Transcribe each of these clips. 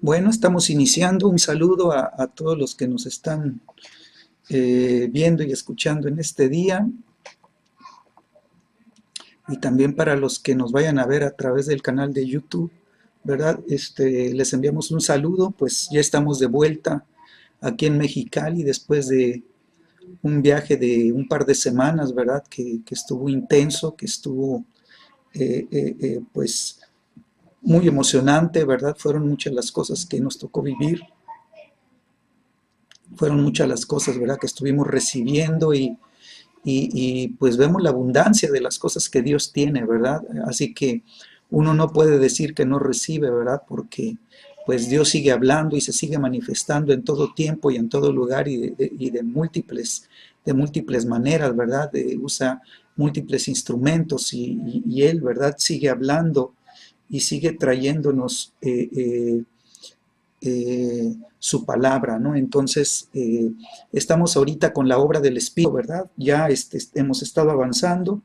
Bueno, estamos iniciando. Un saludo a todos los que nos están viendo y escuchando en este día, y también para los que nos vayan a ver a través del canal de YouTube, ¿verdad? Les enviamos un saludo. Pues ya estamos de vuelta aquí en Mexicali después de un viaje de un par de semanas, ¿verdad? Que estuvo intenso, que estuvo pues muy emocionante, ¿verdad? Fueron muchas las cosas que nos tocó vivir. Fueron muchas las cosas, ¿verdad?, que estuvimos recibiendo y pues vemos la abundancia de las cosas que Dios tiene, ¿verdad? Así que uno no puede decir que no recibe, ¿verdad? Porque pues Dios sigue hablando y se sigue manifestando en todo tiempo y en todo lugar y de múltiples maneras, ¿verdad? Usa múltiples instrumentos y Él, ¿verdad?, sigue hablando y sigue trayéndonos su palabra, ¿no? Entonces, estamos ahorita con la obra del Espíritu, ¿verdad? Ya hemos estado avanzando.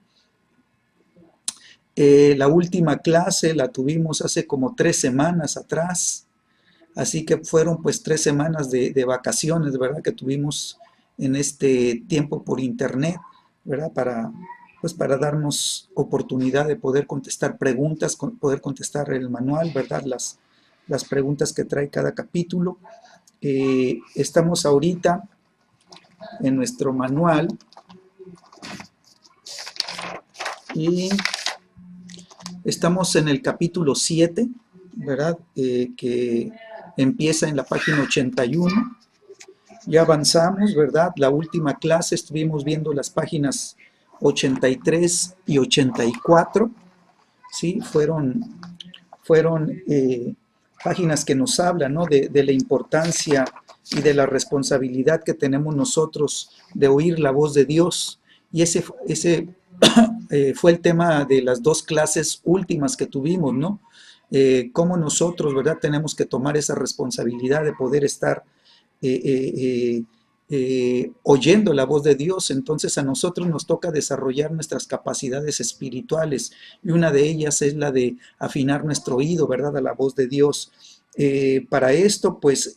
La última clase la tuvimos hace como 3 semanas atrás, así que fueron pues 3 semanas de vacaciones, ¿verdad?, que tuvimos en este tiempo por internet, ¿verdad? Pues para darnos oportunidad de poder contestar preguntas, poder contestar el manual, ¿verdad? Las preguntas que trae cada capítulo. Estamos ahorita en nuestro manual y estamos en el capítulo 7, ¿verdad? Que empieza en la página 81. Ya avanzamos, ¿verdad? La última clase estuvimos viendo las páginas 83 y 84, ¿sí? Fueron páginas que nos hablan, ¿no?, de la importancia y de la responsabilidad que tenemos nosotros de oír la voz de Dios. Y ese fue el tema de las 2 clases últimas que tuvimos, ¿no? Cómo nosotros, ¿verdad?, tenemos que tomar esa responsabilidad de poder estar oyendo la voz de Dios. Entonces a nosotros nos toca desarrollar nuestras capacidades espirituales, y una de ellas es la de afinar nuestro oído, ¿verdad?, a la voz de Dios. Para esto, pues,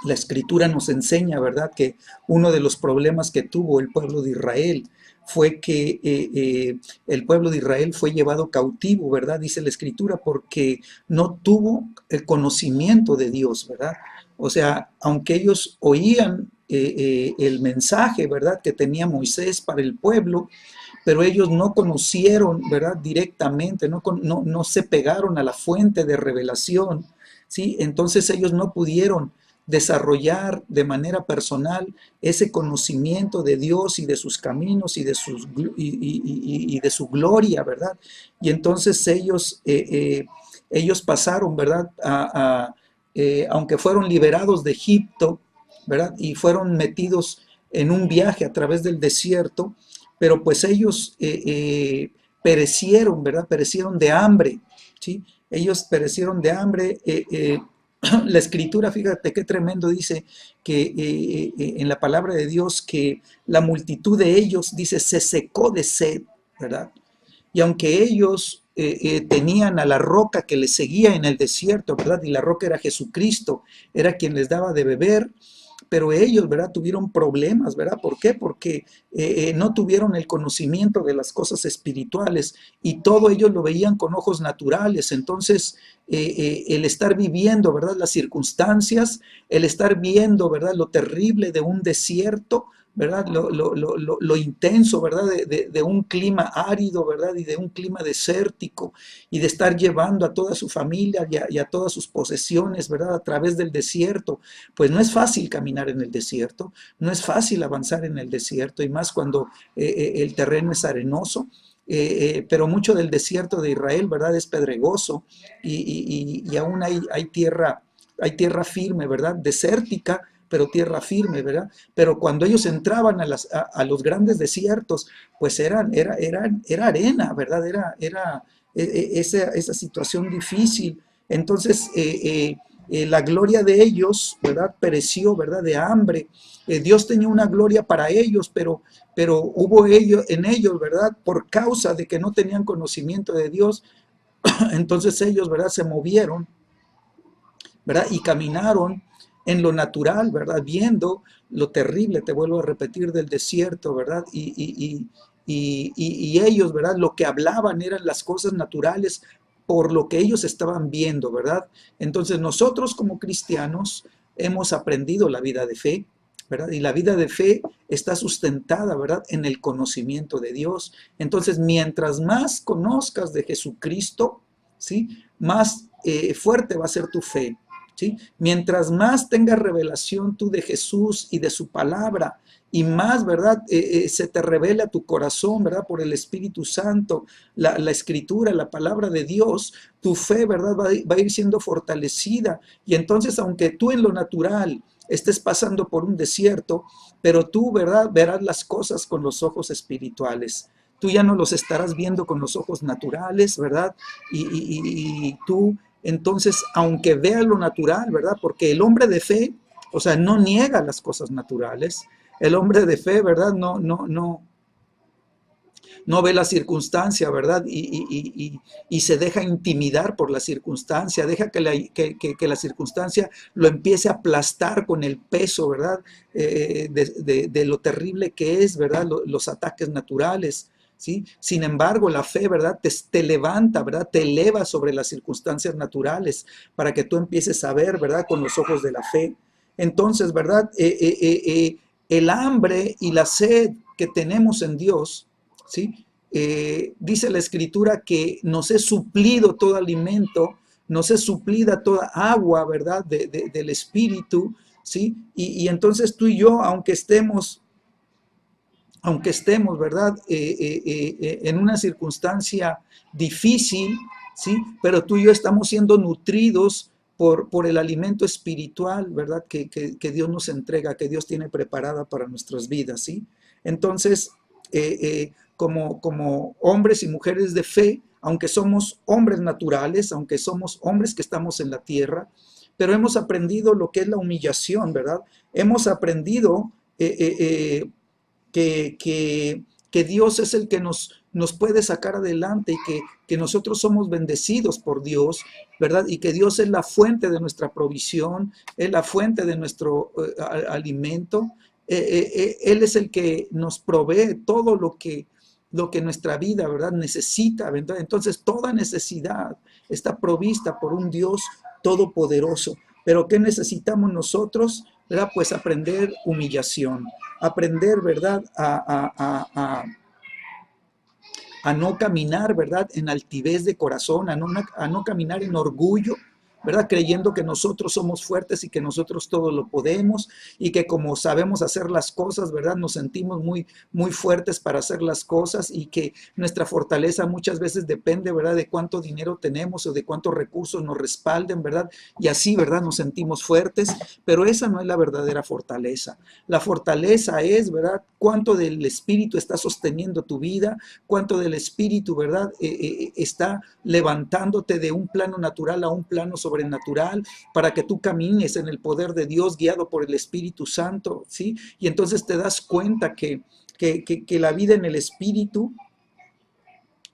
la Escritura nos enseña, ¿verdad?, que uno de los problemas que tuvo el pueblo de Israel fue que el pueblo de Israel fue llevado cautivo, ¿verdad?, dice la Escritura, porque no tuvo el conocimiento de Dios, ¿verdad? O sea, aunque ellos oían el mensaje, ¿verdad?, que tenía Moisés para el pueblo, pero ellos no conocieron, ¿verdad?, directamente, no se pegaron a la fuente de revelación, ¿sí? Entonces ellos no pudieron desarrollar de manera personal ese conocimiento de Dios y de sus caminos y de su gloria, ¿verdad? Y entonces ellos pasaron, ¿verdad?, aunque fueron liberados de Egipto, ¿verdad?, y fueron metidos en un viaje a través del desierto, pero pues ellos perecieron, ¿verdad? Perecieron de hambre, ¿sí? Ellos perecieron de hambre. La Escritura, fíjate qué tremendo, dice que en la palabra de Dios, que la multitud de ellos, dice, se secó de sed, ¿verdad? Y aunque ellos tenían a la roca que les seguía en el desierto, ¿verdad? Y la roca era Jesucristo, era quien les daba de beber, pero ellos, ¿verdad?, tuvieron problemas, ¿verdad? ¿Por qué? Porque no tuvieron el conocimiento de las cosas espirituales, y todo ellos lo veían con ojos naturales. Entonces, el estar viviendo, ¿verdad?, las circunstancias, el estar viendo, ¿verdad?, lo terrible de un desierto, ¿verdad?, lo intenso, ¿verdad?, de un clima árido, ¿verdad?, y de un clima desértico, y de estar llevando a toda su familia y a todas sus posesiones, ¿verdad?, a través del desierto. Pues no es fácil caminar en el desierto, no es fácil avanzar en el desierto, y más cuando el terreno es arenoso. Pero mucho del desierto de Israel, ¿verdad?, es pedregoso, y aún hay tierra firme, ¿verdad?, desértica, pero tierra firme, ¿verdad? Pero cuando ellos entraban a los grandes desiertos, pues era arena, ¿verdad? Era esa situación difícil. Entonces, la gloria de ellos, ¿verdad?, pereció, ¿verdad?, de hambre. Dios tenía una gloria para ellos, pero hubo en ellos, ¿verdad?, por causa de que no tenían conocimiento de Dios, Entonces ellos, ¿verdad? Se movieron, ¿verdad? Y caminaron en lo natural, ¿verdad? Viendo lo terrible, te vuelvo a repetir, del desierto, ¿verdad? Y ellos, ¿verdad? Lo que hablaban eran las cosas naturales por lo que ellos estaban viendo, ¿verdad? Entonces nosotros como cristianos hemos aprendido la vida de fe, ¿verdad? Y la vida de fe está sustentada, ¿verdad? En el conocimiento de Dios. Entonces, mientras más conozcas de Jesucristo, ¿sí? Más fuerte va a ser tu fe. ¿Sí? Mientras más tengas revelación tú de Jesús y de su palabra, y más, ¿verdad? Se te revela a tu corazón, ¿verdad? Por el Espíritu Santo, la Escritura, la palabra de Dios, tu fe, ¿verdad? Va a ir siendo fortalecida. Y entonces, aunque tú en lo natural estés pasando por un desierto, pero tú, ¿verdad? Verás las cosas con los ojos espirituales. Tú ya no los estarás viendo con los ojos naturales, ¿verdad? Y tú entonces, aunque vea lo natural, ¿verdad? Porque el hombre de fe, o sea, no niega las cosas naturales. El hombre de fe, ¿verdad? No ve la circunstancia, ¿verdad? Y se deja intimidar por la circunstancia, deja que la circunstancia lo empiece a aplastar con el peso, ¿verdad? De lo terrible que es, ¿verdad? Los ataques naturales. ¿Sí? Sin embargo, la fe, ¿verdad? Te levanta, ¿verdad? Te eleva sobre las circunstancias naturales para que tú empieces a ver, ¿verdad? Con los ojos de la fe. Entonces, ¿verdad? El hambre y la sed que tenemos en Dios, ¿sí? Dice la Escritura que nos es suplido todo alimento, nos es suplida toda agua, ¿verdad? Del Espíritu, ¿sí? Y entonces tú y yo, aunque estemos, ¿verdad? En una circunstancia difícil, ¿sí? Pero tú y yo estamos siendo nutridos por el alimento espiritual, ¿verdad? Que Dios nos entrega, que Dios tiene preparada para nuestras vidas, ¿sí? Entonces, como hombres y mujeres de fe, aunque somos hombres naturales, aunque somos hombres que estamos en la tierra, pero hemos aprendido lo que es la humillación, ¿verdad? Hemos aprendido que Dios es el que nos puede sacar adelante y que nosotros somos bendecidos por Dios, ¿verdad? Y que Dios es la fuente de nuestra provisión, es la fuente de nuestro alimento. Él es el que nos provee todo lo que nuestra vida, ¿verdad? Necesita, ¿verdad? Entonces, toda necesidad está provista por un Dios todopoderoso. Pero ¿qué necesitamos nosotros? ¿Verdad? Pues aprender humillación, aprender, ¿verdad? A no caminar, ¿verdad? En altivez de corazón, a no caminar en orgullo, ¿verdad? Creyendo que nosotros somos fuertes y que nosotros todo lo podemos y que como sabemos hacer las cosas, ¿verdad? Nos sentimos muy fuertes para hacer las cosas y que nuestra fortaleza muchas veces depende, ¿verdad? De cuánto dinero tenemos o de cuántos recursos nos respalden, ¿verdad? Y así, ¿verdad? Nos sentimos fuertes, pero esa no es la verdadera fortaleza. La fortaleza es, ¿verdad? Cuánto del Espíritu está sosteniendo tu vida, cuánto del Espíritu, ¿verdad? Está levantándote de un plano natural a un plano sobrenatural para que tú camines en el poder de Dios guiado por el Espíritu Santo, ¿sí? Y entonces te das cuenta que la vida en el Espíritu,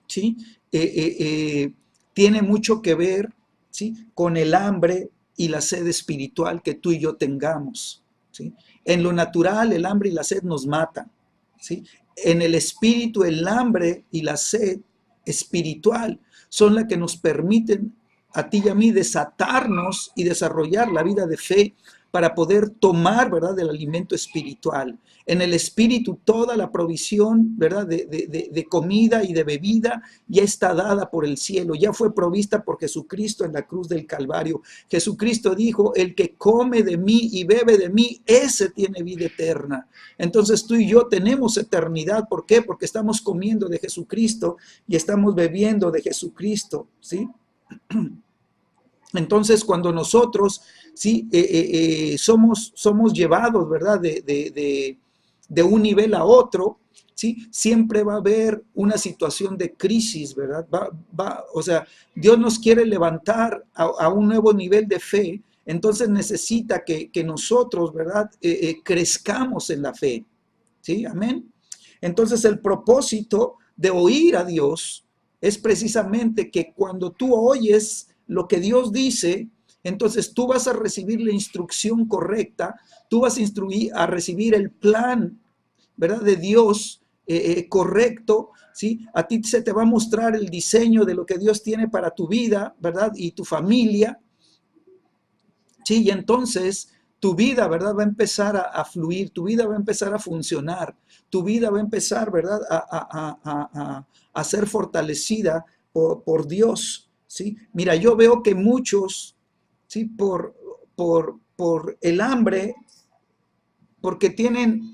¿sí? Tiene mucho que ver, ¿sí? Con el hambre y la sed espiritual que tú y yo tengamos, ¿sí? En lo natural, el hambre y la sed nos matan, ¿sí? En el espíritu, el hambre y la sed espiritual son las que nos permiten a ti y a mí desatarnos y desarrollar la vida de fe para poder tomar, ¿verdad?, del alimento espiritual. En el espíritu toda la provisión, ¿verdad?, de comida y de bebida ya está dada por el cielo, ya fue provista por Jesucristo en la cruz del Calvario. Jesucristo dijo, el que come de mí y bebe de mí, ese tiene vida eterna. Entonces tú y yo tenemos eternidad. ¿Por qué? Porque estamos comiendo de Jesucristo y estamos bebiendo de Jesucristo, ¿sí? Entonces, cuando nosotros, ¿sí? Somos llevados, ¿verdad?, de un nivel a otro, ¿sí? Siempre va a haber una situación de crisis, ¿verdad? O sea, Dios nos quiere levantar a un nuevo nivel de fe, entonces necesita que nosotros, ¿verdad?, crezcamos en la fe, ¿sí? Amén. Entonces, el propósito de oír a Dios es precisamente que cuando tú oyes lo que Dios dice, entonces tú vas a recibir la instrucción correcta, tú vas a recibir el plan, ¿verdad?, de Dios correcto, ¿sí? A ti se te va a mostrar el diseño de lo que Dios tiene para tu vida, ¿verdad?, y tu familia, ¿sí? Y entonces tu vida, ¿verdad?, va a empezar a fluir, tu vida va a empezar a funcionar, tu vida va a empezar, ¿verdad?, a ser fortalecida por Dios, ¿sí? Mira, yo veo que muchos, ¿sí?, por el hambre, porque tienen,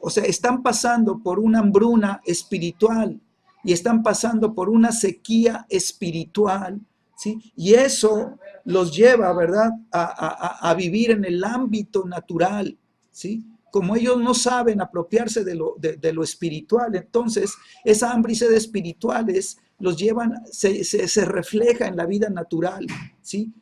o sea, están pasando por una hambruna espiritual y están pasando por una sequía espiritual, ¿sí? Y eso los lleva, ¿verdad?, a vivir en el ámbito natural, ¿sí? Como ellos no saben apropiarse de lo espiritual, entonces esa hambre y sed espirituales los llevan, se refleja en la vida natural, ¿sí?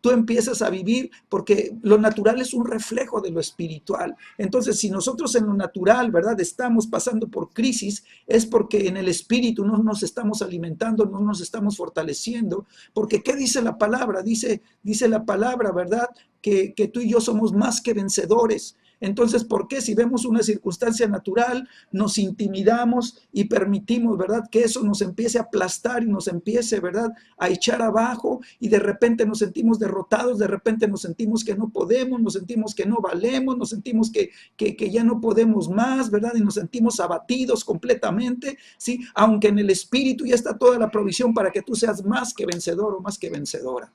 Tú empiezas a vivir porque lo natural es un reflejo de lo espiritual. Entonces, si nosotros en lo natural, ¿verdad?, estamos pasando por crisis, es porque en el espíritu no nos estamos alimentando, no nos estamos fortaleciendo, porque ¿qué dice la palabra? Dice la palabra, ¿verdad?, que tú y yo somos más que vencedores. Entonces, ¿por qué si vemos una circunstancia natural, nos intimidamos y permitimos, ¿verdad?, que eso nos empiece a aplastar y nos empiece, ¿verdad?, a echar abajo, y de repente nos sentimos derrotados, de repente nos sentimos que no podemos, nos sentimos que no valemos, nos sentimos que ya no podemos más, ¿verdad?, y nos sentimos abatidos completamente, ¿sí? Aunque en el espíritu ya está toda la provisión para que tú seas más que vencedor o más que vencedora.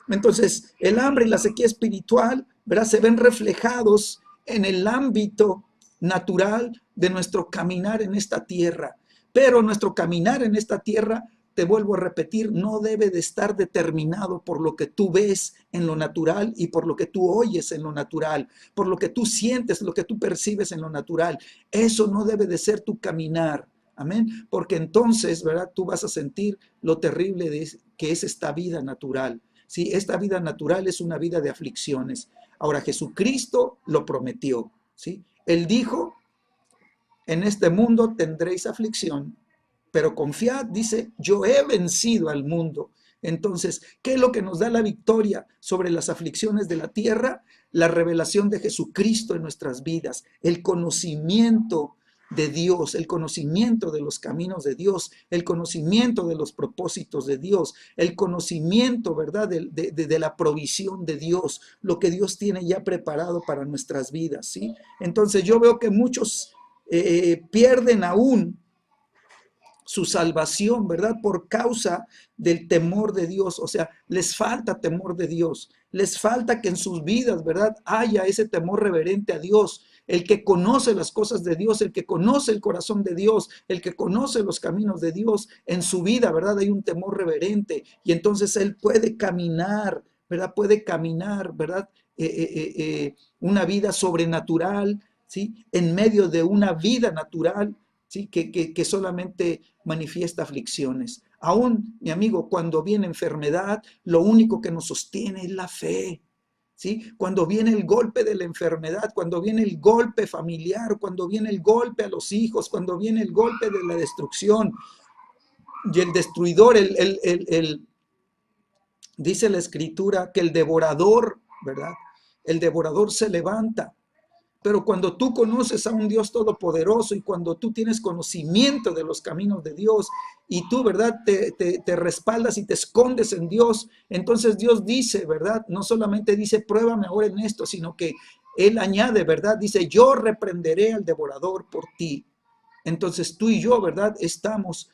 Entonces, el hambre y la sequía espiritual, ¿verdad?, se ven reflejados en el ámbito natural de nuestro caminar en esta tierra. Pero nuestro caminar en esta tierra, te vuelvo a repetir, no debe de estar determinado por lo que tú ves en lo natural y por lo que tú oyes en lo natural, por lo que tú sientes, lo que tú percibes en lo natural. Eso no debe de ser tu caminar. Amén. Porque entonces, ¿verdad?, tú vas a sentir lo terrible que es esta vida natural. Sí, esta vida natural es una vida de aflicciones. Ahora, Jesucristo lo prometió, ¿sí? Él dijo, en este mundo tendréis aflicción, pero confiad, dice, yo he vencido al mundo. Entonces, ¿qué es lo que nos da la victoria sobre las aflicciones de la tierra? La revelación de Jesucristo en nuestras vidas, el conocimiento de Dios, el conocimiento de los caminos de Dios, el conocimiento de los propósitos de Dios, el conocimiento, ¿verdad?, de la provisión de Dios, lo que Dios tiene ya preparado para nuestras vidas, ¿sí? Entonces yo veo que muchos pierden aún su salvación, ¿verdad?, por causa del temor de Dios. O sea, les falta temor de Dios, les falta que en sus vidas, ¿verdad?, haya ese temor reverente a Dios. El que conoce las cosas de Dios, el que conoce el corazón de Dios, el que conoce los caminos de Dios, en su vida, ¿verdad?, hay un temor reverente, y entonces él puede caminar, ¿verdad?, puede caminar, ¿verdad?, una vida sobrenatural, ¿sí?, en medio de una vida natural, ¿sí?, que solamente manifiesta aflicciones. Aún, mi amigo, cuando viene enfermedad, lo único que nos sostiene es la fe, ¿sí? Cuando viene el golpe de la enfermedad, cuando viene el golpe familiar, cuando viene el golpe a los hijos, cuando viene el golpe de la destrucción, y el destruidor, dice la escritura que el devorador, ¿verdad?, el devorador se levanta. Pero cuando tú conoces a un Dios todopoderoso y cuando tú tienes conocimiento de los caminos de Dios y tú, ¿verdad?, te respaldas y te escondes en Dios, entonces Dios dice, ¿verdad?, no solamente dice, pruébame ahora en esto, sino que Él añade, ¿verdad?, dice, yo reprenderé al devorador por ti. Entonces tú y yo, ¿verdad?, estamos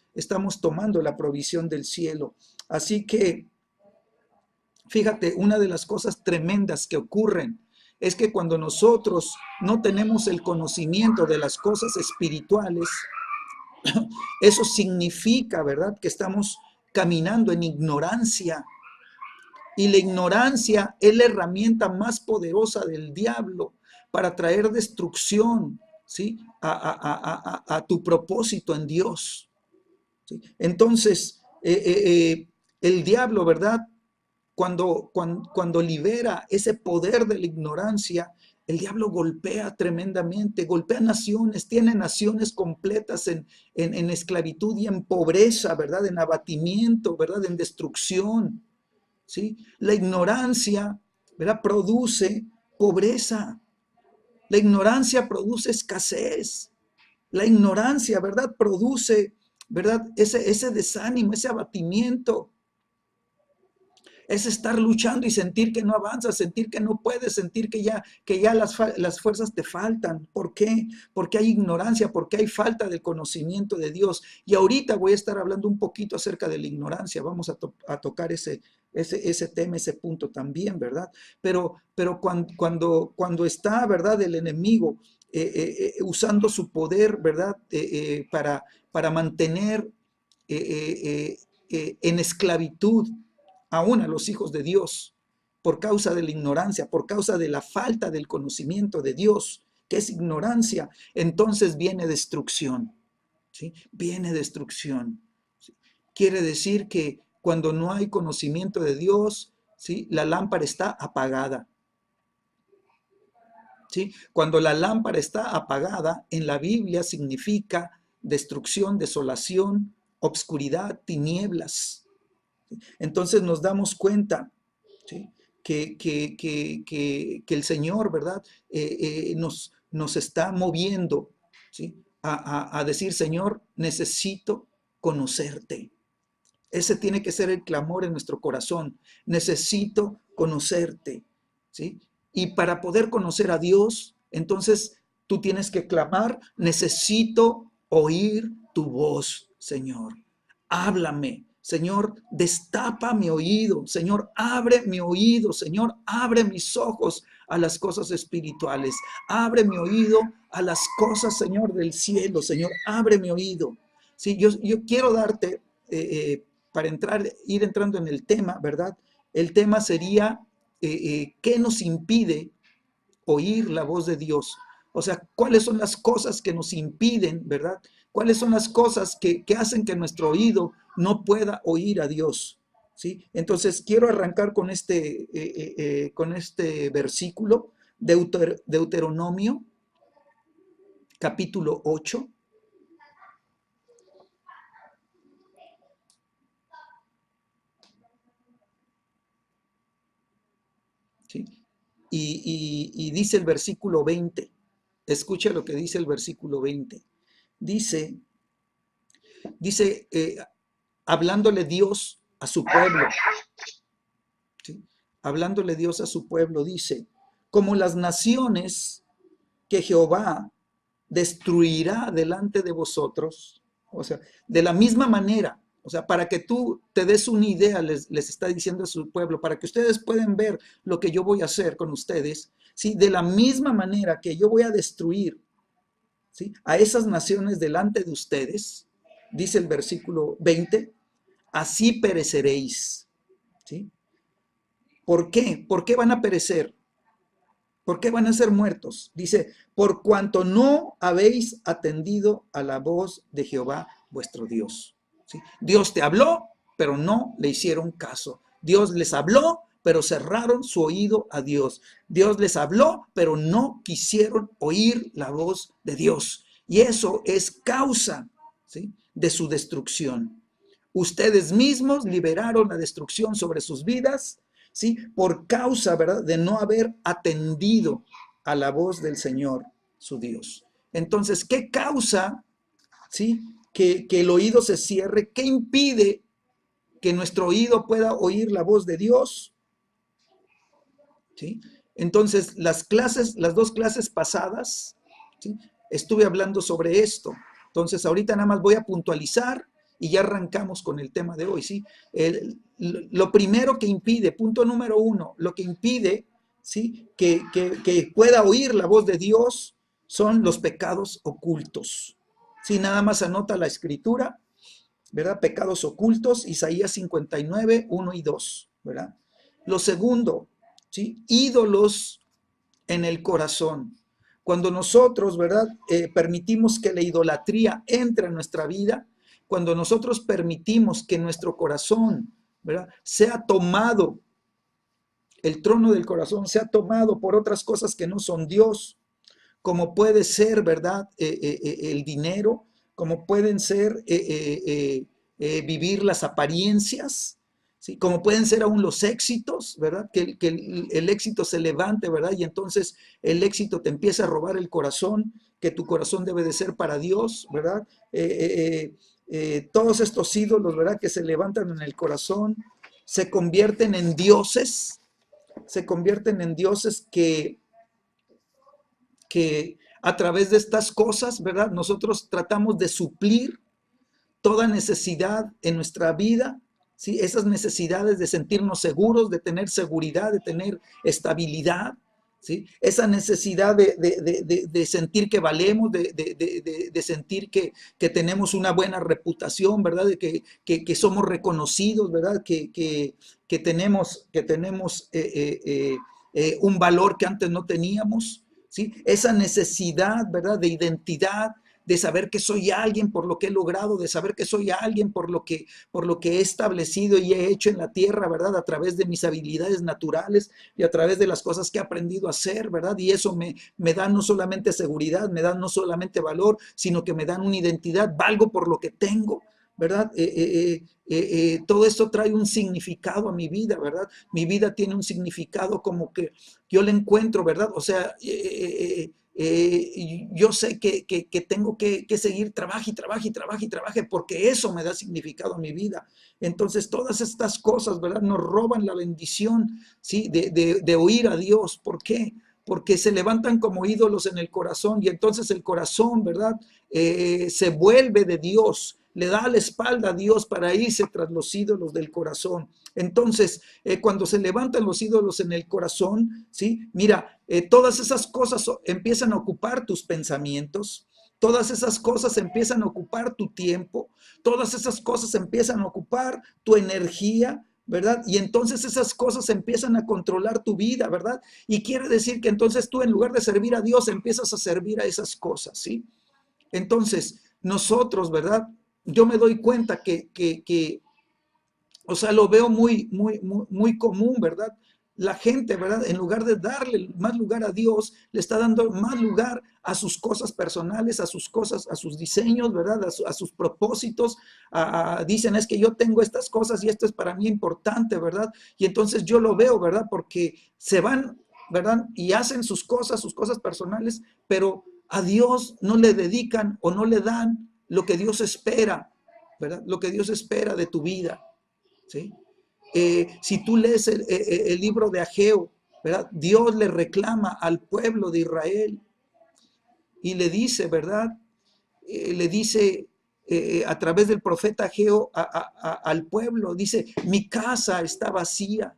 tomando la provisión del cielo. Así que, fíjate, una de las cosas tremendas que ocurren es que cuando nosotros no tenemos el conocimiento de las cosas espirituales, eso significa, ¿verdad?, que estamos caminando en ignorancia. Y la ignorancia es la herramienta más poderosa del diablo para traer destrucción, ¿sí?, a tu propósito en Dios, ¿sí? Entonces, el diablo, ¿verdad?, cuando libera ese poder de la ignorancia, El diablo golpea tremendamente, golpea naciones, tiene naciones completas en esclavitud y en pobreza, ¿verdad? En abatimiento, ¿verdad? En destrucción, ¿sí? La ignorancia, ¿verdad? Produce pobreza. La ignorancia produce escasez. La ignorancia, ¿verdad? Produce, ¿verdad? Ese desánimo, ese abatimiento. Es estar luchando y sentir que no avanzas, sentir que no puedes, sentir que ya las fuerzas te faltan. ¿Por qué? Porque hay ignorancia, porque hay falta del conocimiento de Dios. Y ahorita voy a estar hablando un poquito acerca de la ignorancia. Vamos a tocar ese tema, ese punto también, ¿verdad? Pero cuando está, ¿verdad? El enemigo usando su poder, ¿verdad? Para mantener en esclavitud aún a los hijos de Dios, por causa de la ignorancia, por causa de la falta del conocimiento de Dios, que es ignorancia, entonces viene destrucción, ¿sí? Viene destrucción. ¿Sí? Quiere decir que cuando no hay conocimiento de Dios, ¿sí? La lámpara está apagada. ¿Sí? Cuando la lámpara está apagada, en la Biblia significa destrucción, desolación, obscuridad, tinieblas. Entonces nos damos cuenta, ¿sí? que el Señor, ¿verdad? Nos está moviendo, ¿sí? A decir, Señor, necesito conocerte. Ese tiene que ser el clamor en nuestro corazón. Necesito conocerte, ¿sí? Y para poder conocer a Dios, entonces tú tienes que clamar, necesito oír tu voz, Señor. Háblame, Señor, destapa mi oído, Señor, abre mi oído, Señor, abre mis ojos a las cosas espirituales, abre mi oído a las cosas, Señor, del cielo, Señor, abre mi oído. Sí, yo quiero darte, para ir entrando en el tema, ¿verdad? El tema sería, ¿qué nos impide oír la voz de Dios? O sea, ¿cuáles son las cosas que nos impiden, verdad? ¿Cuáles son las cosas que hacen que nuestro oído no pueda oír a Dios? ¿Sí? Entonces, quiero arrancar con este versículo, Deuteronomio, capítulo 8. ¿Sí? Y dice el versículo 20. Escucha lo que dice el versículo 20. Dice hablándole Dios a su pueblo, ¿sí? Hablándole Dios a su pueblo, dice, como las naciones que Jehová destruirá delante de vosotros, o sea, de la misma manera, o sea, para que tú te des una idea, les está diciendo a su pueblo, para que ustedes puedan ver lo que yo voy a hacer con ustedes, ¿sí? De la misma manera que yo voy a destruir, ¿sí? A esas naciones delante de ustedes, dice el versículo 20, así pereceréis, ¿sí? ¿Por qué? ¿Por qué van a perecer? ¿Por qué van a ser muertos? Dice, por cuanto no habéis atendido a la voz de Jehová vuestro Dios. ¿Sí? Dios te habló, pero no le hicieron caso. Dios les habló, pero cerraron su oído a Dios. Dios les habló, pero no quisieron oír la voz de Dios. Y eso es causa, ¿sí? De su destrucción. Ustedes mismos liberaron la destrucción sobre sus vidas, ¿sí? Por causa, ¿verdad?, de no haber atendido a la voz del Señor, su Dios. Entonces, ¿qué causa, ¿sí?, que el oído se cierre? ¿Qué impide que nuestro oído pueda oír la voz de Dios? ¿Sí? Entonces, las dos clases pasadas, ¿sí?, estuve hablando sobre esto. Entonces, ahorita nada más voy a puntualizar y ya arrancamos con el tema de hoy, ¿sí? Lo primero que impide, punto número 1, lo que impide, ¿sí?, que pueda oír la voz de Dios son los pecados ocultos. Sí, nada más anota la escritura, ¿verdad? Pecados ocultos, Isaías 59, 1 y 2, ¿verdad? Lo segundo, ¿sí?, ídolos en el corazón. Cuando nosotros, ¿verdad?, permitimos que la idolatría entre en nuestra vida, cuando nosotros permitimos que nuestro corazón, ¿verdad?, sea tomado el trono del corazón se ha tomado por otras cosas que no son Dios, como puede ser, ¿verdad? El dinero, como pueden ser vivir las apariencias, ¿sí? Como pueden ser aún los éxitos, ¿verdad? Que el éxito se levante, ¿verdad? Y entonces el éxito te empieza a robar el corazón, que tu corazón debe de ser para Dios, ¿verdad? Todos estos ídolos, ¿verdad? Que se levantan en el corazón, se convierten en dioses, que a través de estas cosas, ¿verdad? Nosotros tratamos de suplir toda necesidad en nuestra vida, ¿sí? Esas necesidades de sentirnos seguros, de tener seguridad, de tener estabilidad, ¿sí? Esa necesidad de sentir que valemos, de sentir que tenemos una buena reputación, ¿verdad? De que somos reconocidos, ¿verdad? Que tenemos un valor que antes no teníamos, ¿sí? Esa necesidad, ¿verdad? De identidad, de saber que soy alguien por lo que he logrado, de saber que soy alguien por lo que he establecido y he hecho en la tierra, ¿verdad? A través de mis habilidades naturales y a través de las cosas que he aprendido a hacer, ¿verdad? Y eso me da no solamente seguridad, me da no solamente valor, sino que me dan una identidad, valgo por lo que tengo, ¿verdad? Todo esto trae un significado a mi vida, ¿verdad? Mi vida tiene un significado como que yo le encuentro, ¿verdad? O sea, yo sé que tengo que seguir, trabaje y trabaje y trabaje y trabaje, porque eso me da significado a mi vida. Entonces, todas estas cosas, ¿verdad? Nos roban la bendición, ¿sí? De oír a Dios. ¿Por qué? Porque se levantan como ídolos en el corazón y entonces el corazón, ¿verdad? Se vuelve de Dios, le da la espalda a Dios para irse tras los ídolos del corazón. Entonces, cuando se levantan los ídolos en el corazón, ¿sí? Mira, todas esas cosas empiezan a ocupar tus pensamientos, todas esas cosas empiezan a ocupar tu tiempo, todas esas cosas empiezan a ocupar tu energía, ¿verdad? Y entonces esas cosas empiezan a controlar tu vida, ¿verdad? Y quiere decir que entonces tú en lugar de servir a Dios empiezas a servir a esas cosas, ¿sí? Entonces, nosotros, ¿verdad? Yo me doy cuenta o sea, lo veo muy común, ¿verdad? La gente, ¿verdad? En lugar de darle más lugar a Dios, le está dando más lugar a sus cosas personales, a sus cosas, a sus diseños, ¿verdad? A sus propósitos. Dicen, es que yo tengo estas cosas y esto es para mí importante, ¿verdad? Y entonces yo lo veo, ¿verdad? Porque se van, ¿verdad? Y hacen sus cosas personales, pero a Dios no le dedican o no le dan lo que Dios espera, ¿verdad? Lo que Dios espera de tu vida. ¿Sí? Si tú lees el libro de Ageo, ¿verdad? Dios le reclama al pueblo de Israel y le dice, ¿verdad? Le dice a través del profeta Ageo al pueblo, dice, mi casa está vacía,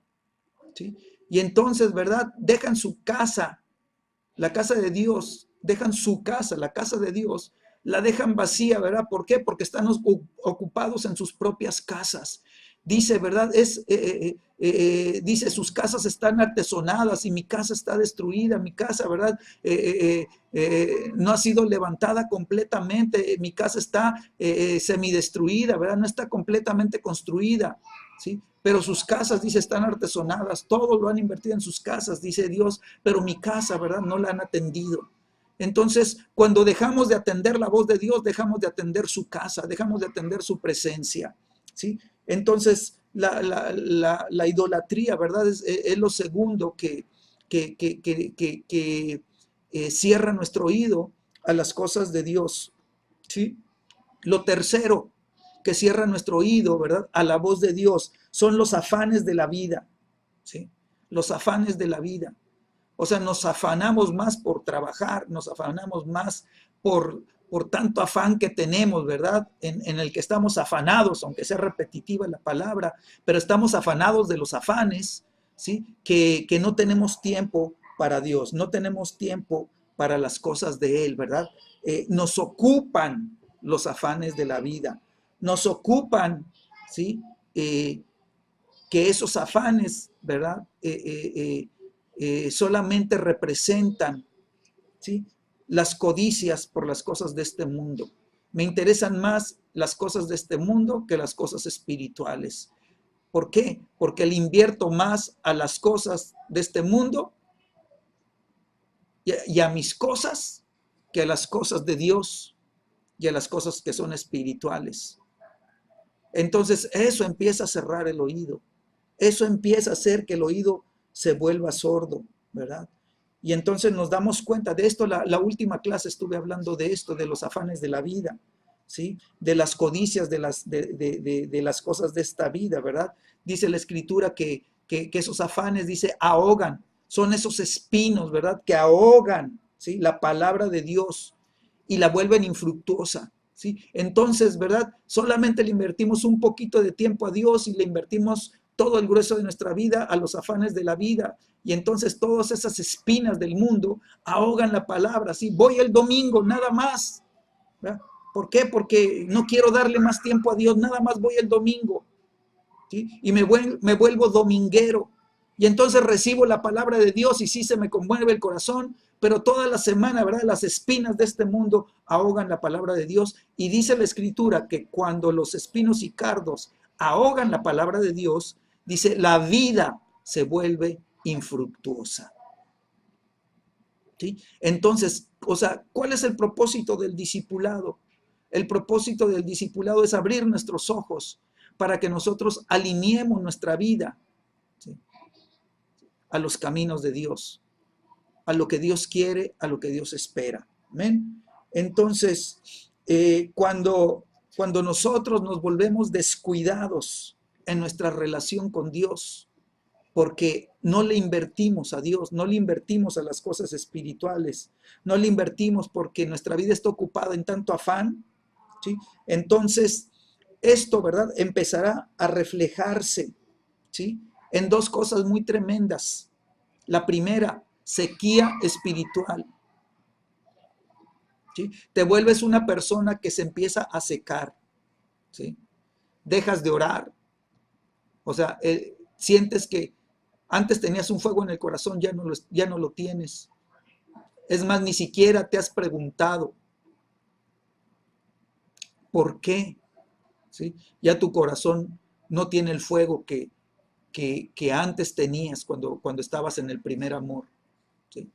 ¿sí? Y entonces, ¿verdad? Dejan su casa, la casa de Dios, dejan su casa, la casa de Dios, la dejan vacía, ¿verdad? ¿Por qué? Porque están ocupados en sus propias casas. Dice, ¿verdad? Dice, sus casas están artesonadas y mi casa está destruida, mi casa, ¿verdad? No ha sido levantada completamente, mi casa está semidestruida, ¿verdad? No está completamente construida, ¿sí? Pero sus casas, dice, están artesonadas, todo lo han invertido en sus casas, dice Dios, pero mi casa, ¿verdad? No la han atendido. Entonces, cuando dejamos de atender la voz de Dios, dejamos de atender su casa, dejamos de atender su presencia, ¿sí? Entonces, la idolatría, ¿verdad? Es lo segundo que cierra nuestro oído a las cosas de Dios, ¿sí? Lo tercero que cierra nuestro oído, ¿verdad? A la voz de Dios son los afanes de la vida, ¿sí? Los afanes de la vida. O sea, nos afanamos más por trabajar, nos afanamos más por tanto afán que tenemos, ¿verdad? En el que estamos afanados, aunque sea repetitiva la palabra, pero estamos afanados de los afanes, ¿sí? Que no tenemos tiempo para Dios, no tenemos tiempo para las cosas de Él, ¿verdad? Nos ocupan los afanes de la vida, nos ocupan, ¿sí? Que esos afanes, ¿verdad? Solamente representan, ¿sí? Las codicias por las cosas de este mundo. Me interesan más las cosas de este mundo que las cosas espirituales. ¿Por qué? Porque le invierto más a las cosas de este mundo y a mis cosas que a las cosas de Dios y a las cosas que son espirituales. Entonces eso empieza a cerrar el oído. Eso empieza a hacer que el oído se vuelva sordo, ¿verdad? Y entonces nos damos cuenta de esto. La última clase estuve hablando de esto, de los afanes de la vida, ¿sí? De las codicias de las cosas de esta vida, ¿verdad? Dice la Escritura que esos afanes, dice, ahogan. Son esos espinos, ¿verdad? Que ahogan, ¿sí? La palabra de Dios y la vuelven infructuosa. ¿Sí? Entonces, ¿verdad? Solamente le invertimos un poquito de tiempo a Dios y le invertimos todo el grueso de nuestra vida a los afanes de la vida. Y entonces todas esas espinas del mundo ahogan la palabra. ¿Sí? Voy el domingo, nada más. ¿Verdad? ¿Por qué? Porque no quiero darle más tiempo a Dios, nada más voy el domingo. ¿Sí? Y me vuelvo dominguero. Y entonces recibo la palabra de Dios y sí se me conmueve el corazón, pero toda la semana, ¿verdad? Las espinas de este mundo ahogan la palabra de Dios. Y dice la Escritura que cuando los espinos y cardos ahogan la palabra de Dios, dice, la vida se vuelve infructuosa. ¿Sí? Entonces, o sea, ¿cuál es el propósito del discipulado? El propósito del discipulado es abrir nuestros ojos para que nosotros alineemos nuestra vida, ¿sí? A los caminos de Dios, a lo que Dios quiere, a lo que Dios espera. ¿Amén? Entonces, cuando nosotros nos volvemos descuidados en nuestra relación con Dios, porque no le invertimos a Dios, no le invertimos a las cosas espirituales, no le invertimos porque nuestra vida está ocupada en tanto afán, ¿sí? Entonces, esto, ¿verdad? Empezará a reflejarse, ¿sí? En dos cosas muy tremendas. La primera, sequía espiritual, ¿sí? Te vuelves una persona que se empieza a secar, ¿sí? Dejas de orar, o sea, sientes que antes tenías un fuego en el corazón, ya no lo tienes. Es más, ni siquiera te has preguntado por qué, ¿sí? Ya tu corazón no tiene el fuego que antes tenías cuando estabas en el primer amor, ¿sí?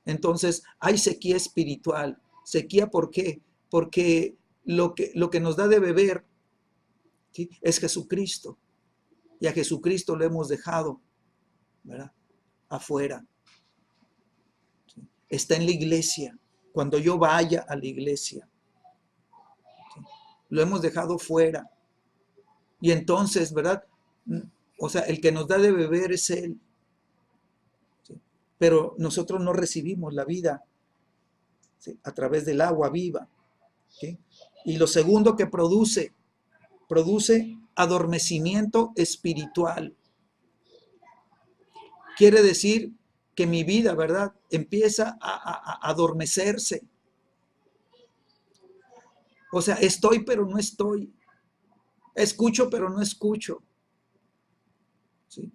Entonces, hay sequía espiritual. ¿Sequía por qué? Porque lo que nos da de beber, ¿sí? Es Jesucristo. Y a Jesucristo lo hemos dejado, ¿verdad? Afuera. ¿Sí? Está en la iglesia. Cuando yo vaya a la iglesia, ¿sí? Lo hemos dejado fuera. Y entonces, ¿verdad? O sea, el que nos da de beber es Él. ¿Sí? Pero nosotros no recibimos la vida, ¿sí? A través del agua viva, ¿sí? Y lo segundo que produce adormecimiento espiritual. Quiere decir que mi vida, ¿verdad? Empieza a adormecerse. O sea, estoy pero no estoy. Escucho pero no escucho. ¿Sí?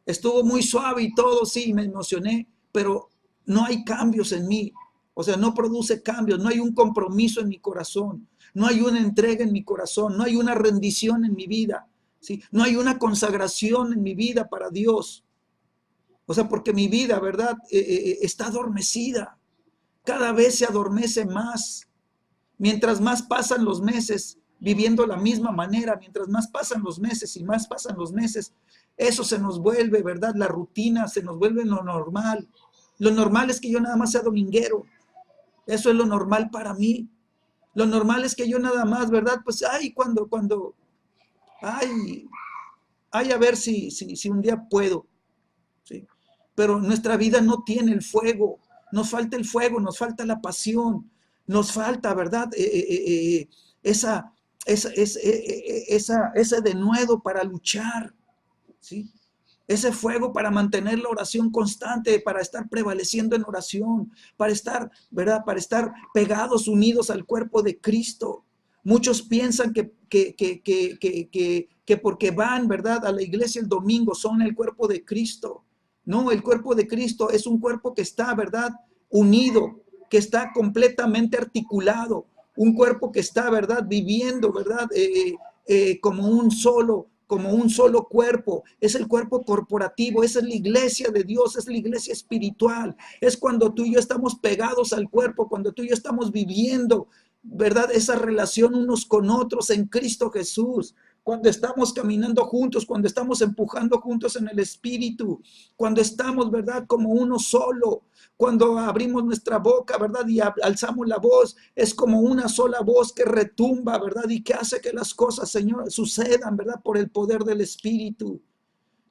Estuvo muy suave y todo, sí, me emocioné, pero no hay cambios en mí. O sea, no produce cambios, no hay un compromiso en mi corazón, no hay una entrega en mi corazón, no hay una rendición en mi vida, ¿sí? No hay una consagración en mi vida para Dios. O sea, porque mi vida, ¿verdad? Está adormecida. Cada vez se adormece más. Mientras más pasan los meses viviendo la misma manera, mientras más pasan los meses y más pasan los meses, eso se nos vuelve, ¿verdad? La rutina se nos vuelve lo normal. Lo normal es que yo nada más sea dominguero. Eso es lo normal para mí. Lo normal es que yo nada más, ¿verdad? Pues, ay, a ver si un día puedo, ¿sí? Pero nuestra vida no tiene el fuego, nos falta el fuego, nos falta la pasión, nos falta, ¿verdad? Ese denuedo para luchar, ¿sí? Ese fuego para mantener la oración constante, para estar prevaleciendo en oración, para estar, ¿verdad? Para estar pegados, unidos al cuerpo de Cristo. Muchos piensan que porque van, ¿verdad? A la iglesia el domingo son el cuerpo de Cristo. No, el cuerpo de Cristo es un cuerpo que está, ¿verdad? Unido, que está completamente articulado, un cuerpo que está, ¿verdad? Viviendo, ¿verdad? Como un solo como un solo cuerpo. Es el cuerpo corporativo, esa es la iglesia de Dios, es la iglesia espiritual. Es cuando tú y yo estamos pegados al cuerpo, cuando tú y yo estamos viviendo, ¿verdad? Esa relación unos con otros en Cristo Jesús. Cuando estamos caminando juntos, cuando estamos empujando juntos en el Espíritu, cuando estamos, ¿verdad? Como uno solo, cuando abrimos nuestra boca, ¿verdad? Y alzamos la voz, es como una sola voz que retumba, ¿verdad? Y que hace que las cosas, Señor, sucedan, ¿verdad? Por el poder del Espíritu,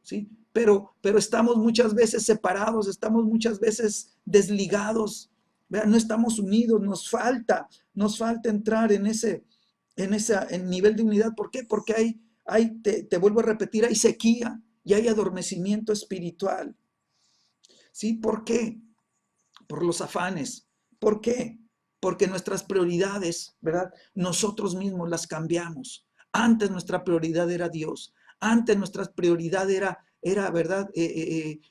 ¿sí? Pero estamos muchas veces separados, estamos muchas veces desligados, ¿verdad? No estamos unidos, nos falta entrar en ese en nivel de unidad. ¿Por qué? Porque te vuelvo a repetir, hay sequía y hay adormecimiento espiritual. ¿Sí? ¿Por qué? Por los afanes. ¿Por qué? Porque nuestras prioridades, ¿verdad? Nosotros mismos las cambiamos. Antes nuestra prioridad era Dios. Antes nuestra prioridad era ¿verdad?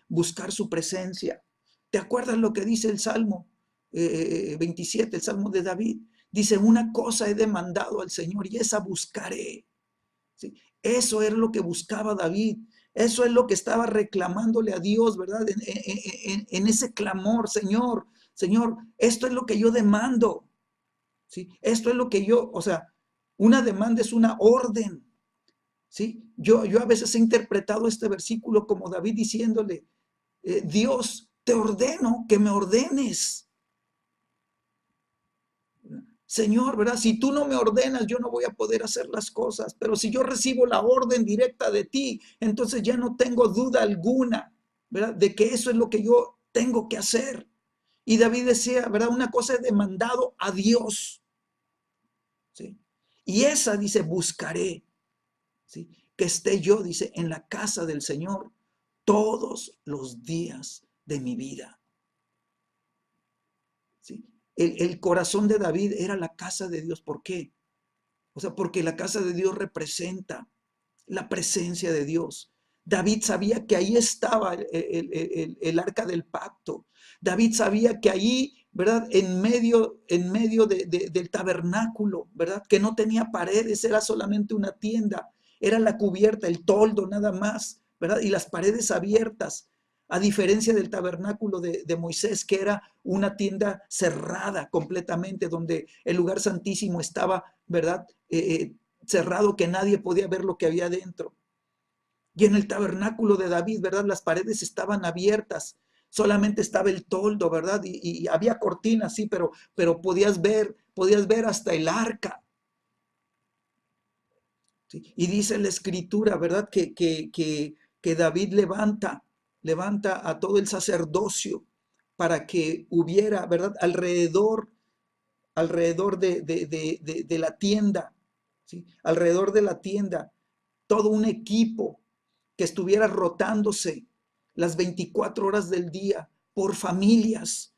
Buscar su presencia. ¿Te acuerdas lo que dice el Salmo 27, el Salmo de David? Dice, una cosa he demandado al Señor y esa buscaré. ¿Sí? Eso es lo que buscaba David. Eso es lo que estaba reclamándole a Dios, ¿verdad? En ese clamor, Señor, Señor, esto es lo que yo demando. ¿Sí? Esto es lo que yo, o sea, una demanda es una orden. ¿Sí? Yo a veces he interpretado este versículo como David diciéndole, Dios, te ordeno que me ordenes. Señor, ¿verdad? Si tú no me ordenas, yo no voy a poder hacer las cosas, pero si yo recibo la orden directa de ti, entonces ya no tengo duda alguna, ¿verdad? De que eso es lo que yo tengo que hacer. Y David decía, ¿verdad? Una cosa he demandado a Dios, ¿sí? Y esa, dice, buscaré, ¿sí? Que esté yo, dice, en la casa del Señor todos los días de mi vida, ¿sí? El corazón de David era la casa de Dios. ¿Por qué? O sea, porque la casa de Dios representa la presencia de Dios. David sabía que ahí estaba el arca del pacto. David sabía que ahí, ¿verdad? En medio del tabernáculo, ¿verdad? Que no tenía paredes, era solamente una tienda. Era la cubierta, el toldo nada más, ¿verdad? Y las paredes abiertas. A diferencia del tabernáculo de Moisés, que era una tienda cerrada completamente, donde el lugar santísimo estaba, ¿verdad? Cerrado, que nadie podía ver lo que había dentro. Y en el tabernáculo de David, ¿verdad? Las paredes estaban abiertas, solamente estaba el toldo, ¿verdad? Y había cortinas, sí, pero podías ver hasta el arca. ¿Sí? Y dice la escritura, ¿verdad? Que David levanta a todo el sacerdocio para que hubiera, ¿verdad? Alrededor de la tienda, ¿sí? Alrededor de la tienda, todo un equipo que estuviera rotándose las 24 horas del día por familias,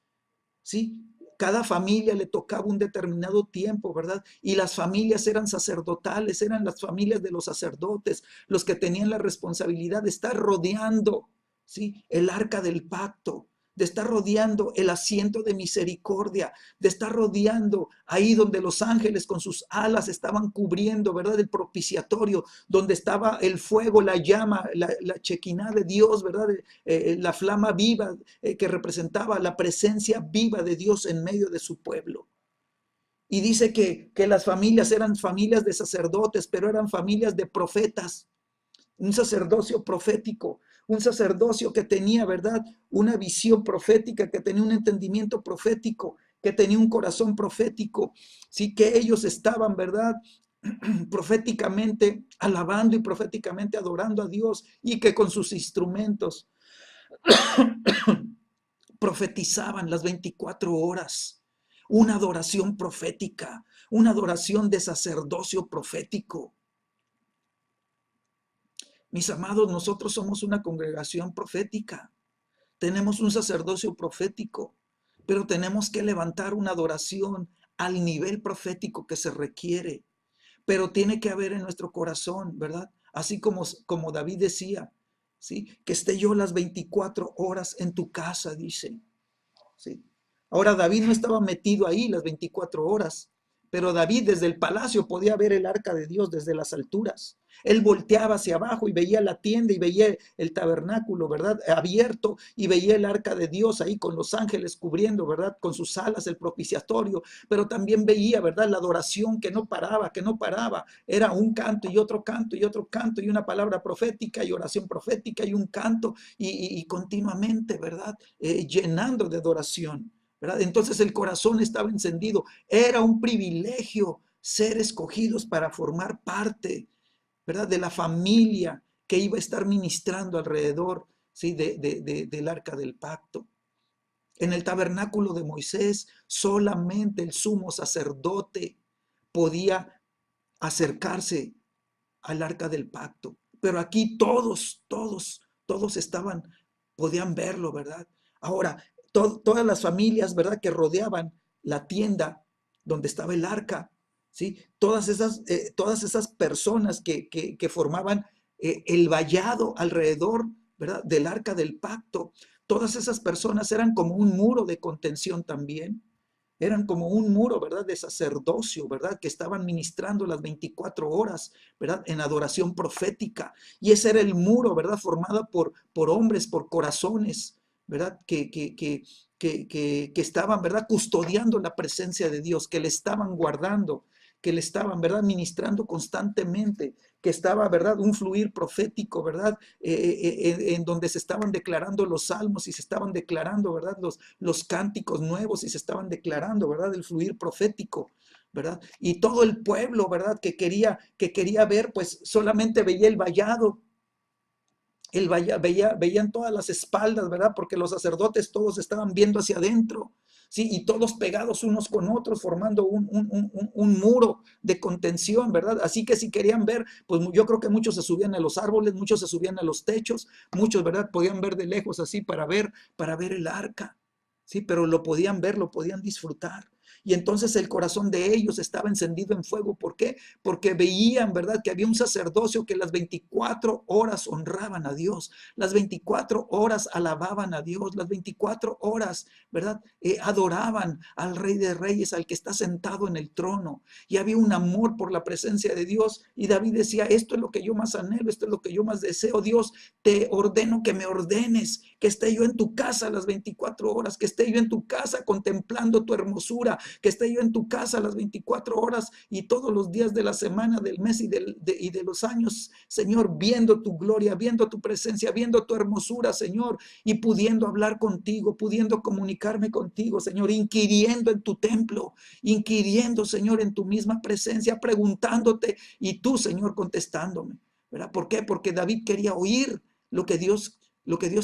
¿sí? Cada familia le tocaba un determinado tiempo, ¿verdad? Y las familias eran sacerdotales, eran las familias de los sacerdotes, los que tenían la responsabilidad de estar rodeando, ¿sí? El arca del pacto, de estar rodeando el asiento de misericordia, de estar rodeando ahí donde los ángeles con sus alas estaban cubriendo, ¿verdad? El propiciatorio, donde estaba el fuego, la llama, la chequiná de Dios, ¿verdad? La flama viva que representaba la presencia viva de Dios en medio de su pueblo. Y dice que las familias eran familias de sacerdotes, pero eran familias de profetas, un sacerdocio profético, un sacerdocio que tenía, ¿verdad? Una visión profética, que tenía un entendimiento profético, que tenía un corazón profético, sí, que ellos estaban, ¿verdad? Proféticamente alabando y proféticamente adorando a Dios, y que con sus instrumentos profetizaban las 24 horas. Una adoración profética, una adoración de sacerdocio profético. Mis amados, nosotros somos una congregación profética. Tenemos un sacerdocio profético, pero tenemos que levantar una adoración al nivel profético que se requiere. Pero tiene que haber en nuestro corazón, ¿verdad? Así como David decía, ¿sí? Que esté yo las 24 horas en tu casa, dice. ¿Sí? Ahora David no estaba metido ahí las 24 horas, pero David desde el palacio podía ver el arca de Dios desde las alturas. Él volteaba hacia abajo y veía la tienda y veía el tabernáculo, ¿verdad? Abierto, y veía el arca de Dios ahí con los ángeles cubriendo, ¿verdad? Con sus alas el propiciatorio, pero también veía, ¿verdad? La adoración que no paraba, que no paraba. Era un canto y otro canto y otro canto y una palabra profética y oración profética y un canto y continuamente, ¿verdad? Llenando de adoración, ¿verdad? Entonces el corazón estaba encendido. Era un privilegio ser escogidos para formar parte, ¿verdad? De la familia que iba a estar ministrando alrededor, ¿sí? Del arca del pacto. En el tabernáculo de Moisés, solamente el sumo sacerdote podía acercarse al arca del pacto. Pero aquí todos estaban, podían verlo, ¿verdad? Ahora, todas las familias, ¿verdad? Que rodeaban la tienda donde estaba el arca, ¿sí? Todas esas personas que formaban el vallado alrededor, ¿verdad? Del arca del pacto, todas esas personas eran como un muro de contención también. Eran como un muro, ¿verdad? De sacerdocio, ¿verdad? Que estaban ministrando las 24 horas, ¿verdad? En adoración profética. Y ese era el muro, ¿verdad? Formado por hombres, por corazones, ¿verdad? Que estaban, ¿verdad? Custodiando la presencia de Dios, que le estaban guardando, que le estaban, ¿verdad? Ministrando constantemente, que estaba, ¿verdad? Un fluir profético, ¿verdad? En donde se estaban declarando los salmos y se estaban declarando, ¿verdad? Los cánticos nuevos y se estaban declarando, ¿verdad? El fluir profético, ¿verdad? Y todo el pueblo, ¿verdad? Que quería ver, pues solamente veía el vallado. Veían todas las espaldas, ¿verdad? Porque los sacerdotes todos estaban viendo hacia adentro, ¿sí? Y todos pegados unos con otros, formando un muro de contención, ¿verdad? Así que si querían ver, pues yo creo que muchos se subían a los árboles, muchos se subían a los techos, muchos, ¿verdad? Podían ver de lejos así para ver el arca, ¿sí? Pero lo podían ver, lo podían disfrutar. Y entonces el corazón de ellos estaba encendido en fuego. ¿Por qué? Porque veían, ¿verdad? Que había un sacerdocio que las 24 horas honraban a Dios, las 24 horas alababan a Dios, las 24 horas, ¿verdad? Adoraban al Rey de Reyes, al que está sentado en el trono. Y había un amor por la presencia de Dios. Y David decía, esto es lo que yo más anhelo, esto es lo que yo más deseo. Dios, te ordeno que me ordenes, que esté yo en tu casa las 24 horas, que esté yo en tu casa contemplando tu hermosura, que esté yo en tu casa las 24 horas y todos los días de la semana, del mes y de los años, Señor, viendo tu gloria, viendo tu presencia, viendo tu hermosura, Señor, y pudiendo hablar contigo, pudiendo comunicarme contigo, Señor, inquiriendo en tu templo, inquiriendo, Señor, en tu misma presencia, preguntándote y tú, Señor, contestándome, ¿verdad? ¿Por qué? Porque David quería oír lo que Dios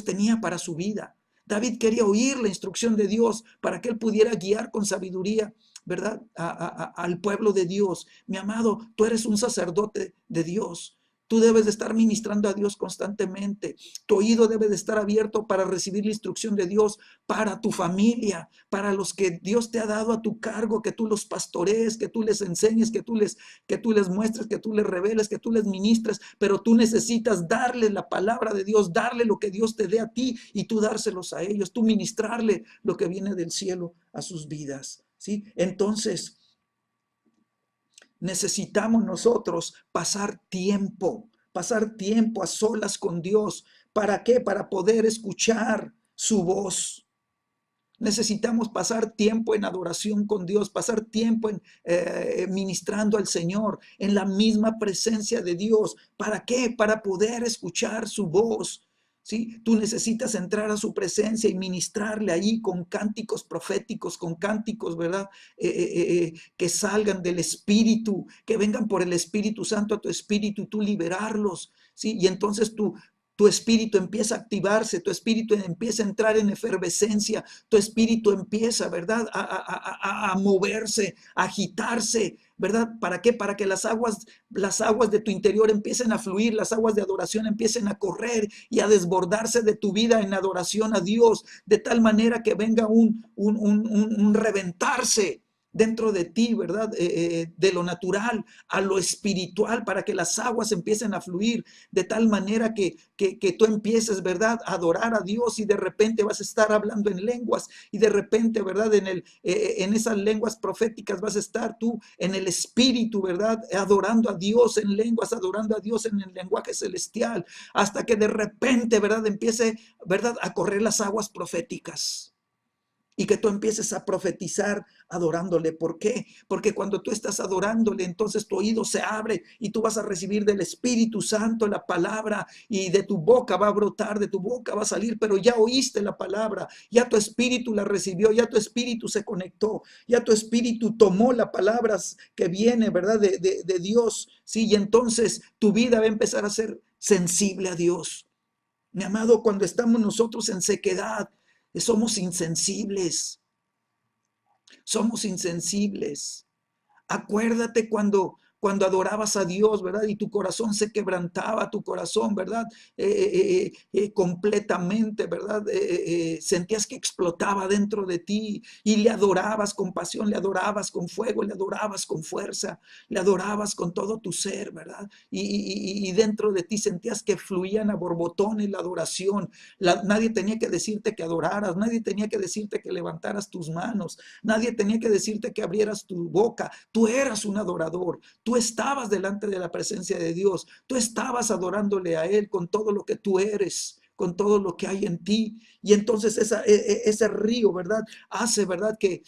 tenía para su vida. David quería oír la instrucción de Dios para que él pudiera guiar con sabiduría, ¿verdad? Al pueblo de Dios. Mi amado, tú eres un sacerdote de Dios. Tú debes de estar ministrando a Dios constantemente. Tu oído debe de estar abierto para recibir la instrucción de Dios para tu familia, para los que Dios te ha dado a tu cargo, que tú los pastorees, que tú les enseñes, que tú les muestres, que tú les reveles, que tú les ministres, pero tú necesitas darle la palabra de Dios, darle lo que Dios te dé a ti y tú dárselos a ellos, tú ministrarle lo que viene del cielo a sus vidas, ¿sí? Entonces, necesitamos nosotros pasar tiempo a solas con Dios. ¿Para qué? Para poder escuchar su voz. Necesitamos pasar tiempo en adoración con Dios, pasar tiempo ministrando al Señor, en la misma presencia de Dios. ¿Para qué? Para poder escuchar su voz. ¿Sí? Tú necesitas entrar a su presencia y ministrarle ahí con cánticos proféticos, con cánticos, ¿verdad? Que salgan del Espíritu, que vengan por el Espíritu Santo a tu espíritu y tú liberarlos, ¿sí? Y entonces tu espíritu empieza a activarse, tu espíritu empieza a entrar en efervescencia, tu espíritu empieza, ¿verdad? A moverse, a agitarse, ¿verdad? ¿Para qué? Para que las aguas de tu interior empiecen a fluir, las aguas de adoración empiecen a correr y a desbordarse de tu vida en adoración a Dios, de tal manera que venga un reventarse, dentro de ti, ¿verdad? De lo natural a lo espiritual, para que las aguas empiecen a fluir de tal manera que tú empieces, ¿verdad? A adorar a Dios y de repente vas a estar hablando en lenguas y de repente, ¿verdad? En esas lenguas proféticas vas a estar tú en el espíritu, ¿verdad? Adorando a Dios en lenguas, adorando a Dios en el lenguaje celestial, hasta que de repente, ¿verdad? Empiece, ¿verdad? A correr las aguas proféticas. Y que tú empieces a profetizar adorándole. ¿Por qué? Porque cuando tú estás adorándole, entonces tu oído se abre y tú vas a recibir del Espíritu Santo la palabra y de tu boca va a brotar, de tu boca va a salir, pero ya oíste la palabra, ya tu espíritu la recibió, ya tu espíritu se conectó, ya tu espíritu tomó la palabra que viene, ¿verdad? De Dios, ¿sí? Y entonces tu vida va a empezar a ser sensible a Dios. Mi amado, cuando estamos nosotros en sequedad, somos insensibles, somos insensibles. Acuérdate cuando adorabas a Dios, ¿verdad? Y tu corazón se quebrantaba, tu corazón, ¿verdad? Completamente, ¿verdad? Sentías que explotaba dentro de ti y le adorabas con pasión, le adorabas con fuego, le adorabas con fuerza, le adorabas con todo tu ser, ¿verdad? Y dentro de ti sentías que fluían a borbotones la adoración. Nadie tenía que decirte que adoraras, nadie tenía que decirte que levantaras tus manos, nadie tenía que decirte que abrieras tu boca. Tú eras un adorador, tú estabas delante de la presencia de Dios, tú estabas adorándole a Él con todo lo que tú eres, con todo lo que hay en ti. Y entonces ese río, ¿verdad? Hace, ¿verdad? Que